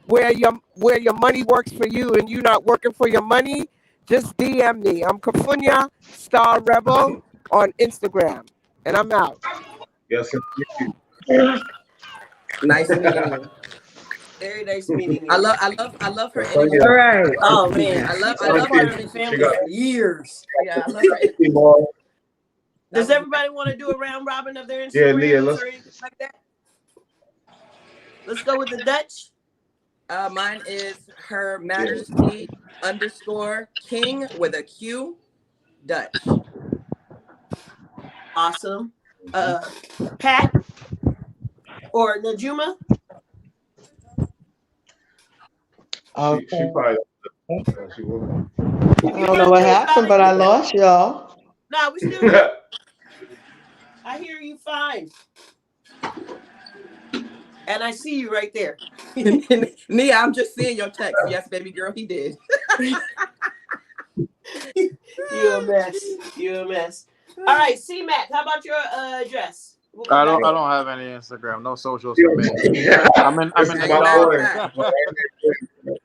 where your money works for you and you're not working for your money, just DM me. I'm Kafunya Star Rebel on Instagram, and I'm out. Yes, nice meeting you. Very nice meeting you. I love her energy. All right. Oh man, I love her family for years. Yeah, I love her. Does everybody want to do a round robin of their Instagrams or anything like that? Let's go with the Dutch. Mine is Her Majesty _King with a Q Dutch. Awesome. Pat or Najuma? Okay. She probably. I don't know what happened, but I lost y'all. No, we still. I hear you fine. And I see you right there. Nia, I'm just seeing your text. Yes, baby girl, he did. You a mess. You a mess. All right, C-Mac, how about your address? I don't have any Instagram, no socials for me. I'm in the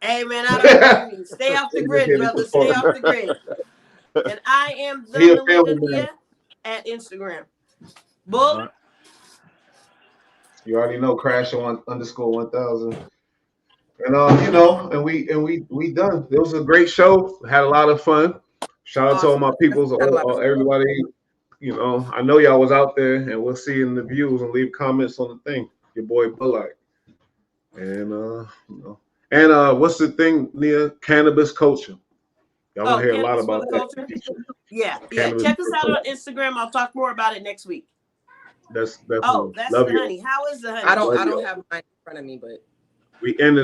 Hey man, I don't know. Stay off the grid, brother. Stay off the grid. And I am the Melinda at Instagram. Bull. You already know Crash on _1000. And and we done. It was a great show. Had a lot of fun. Shout out to all my peoples, everybody. you know, I know y'all was out there, and we'll see in the views and leave comments on the thing. Your boy Bullite. And you know, and what's the thing, Nia? Cannabis culture. Y'all want to hear a lot about that. Yeah. Check us out on Instagram. I'll talk more about it next week. That's that's the honey. How is the honey? I don't have mine in front of me, but we ended.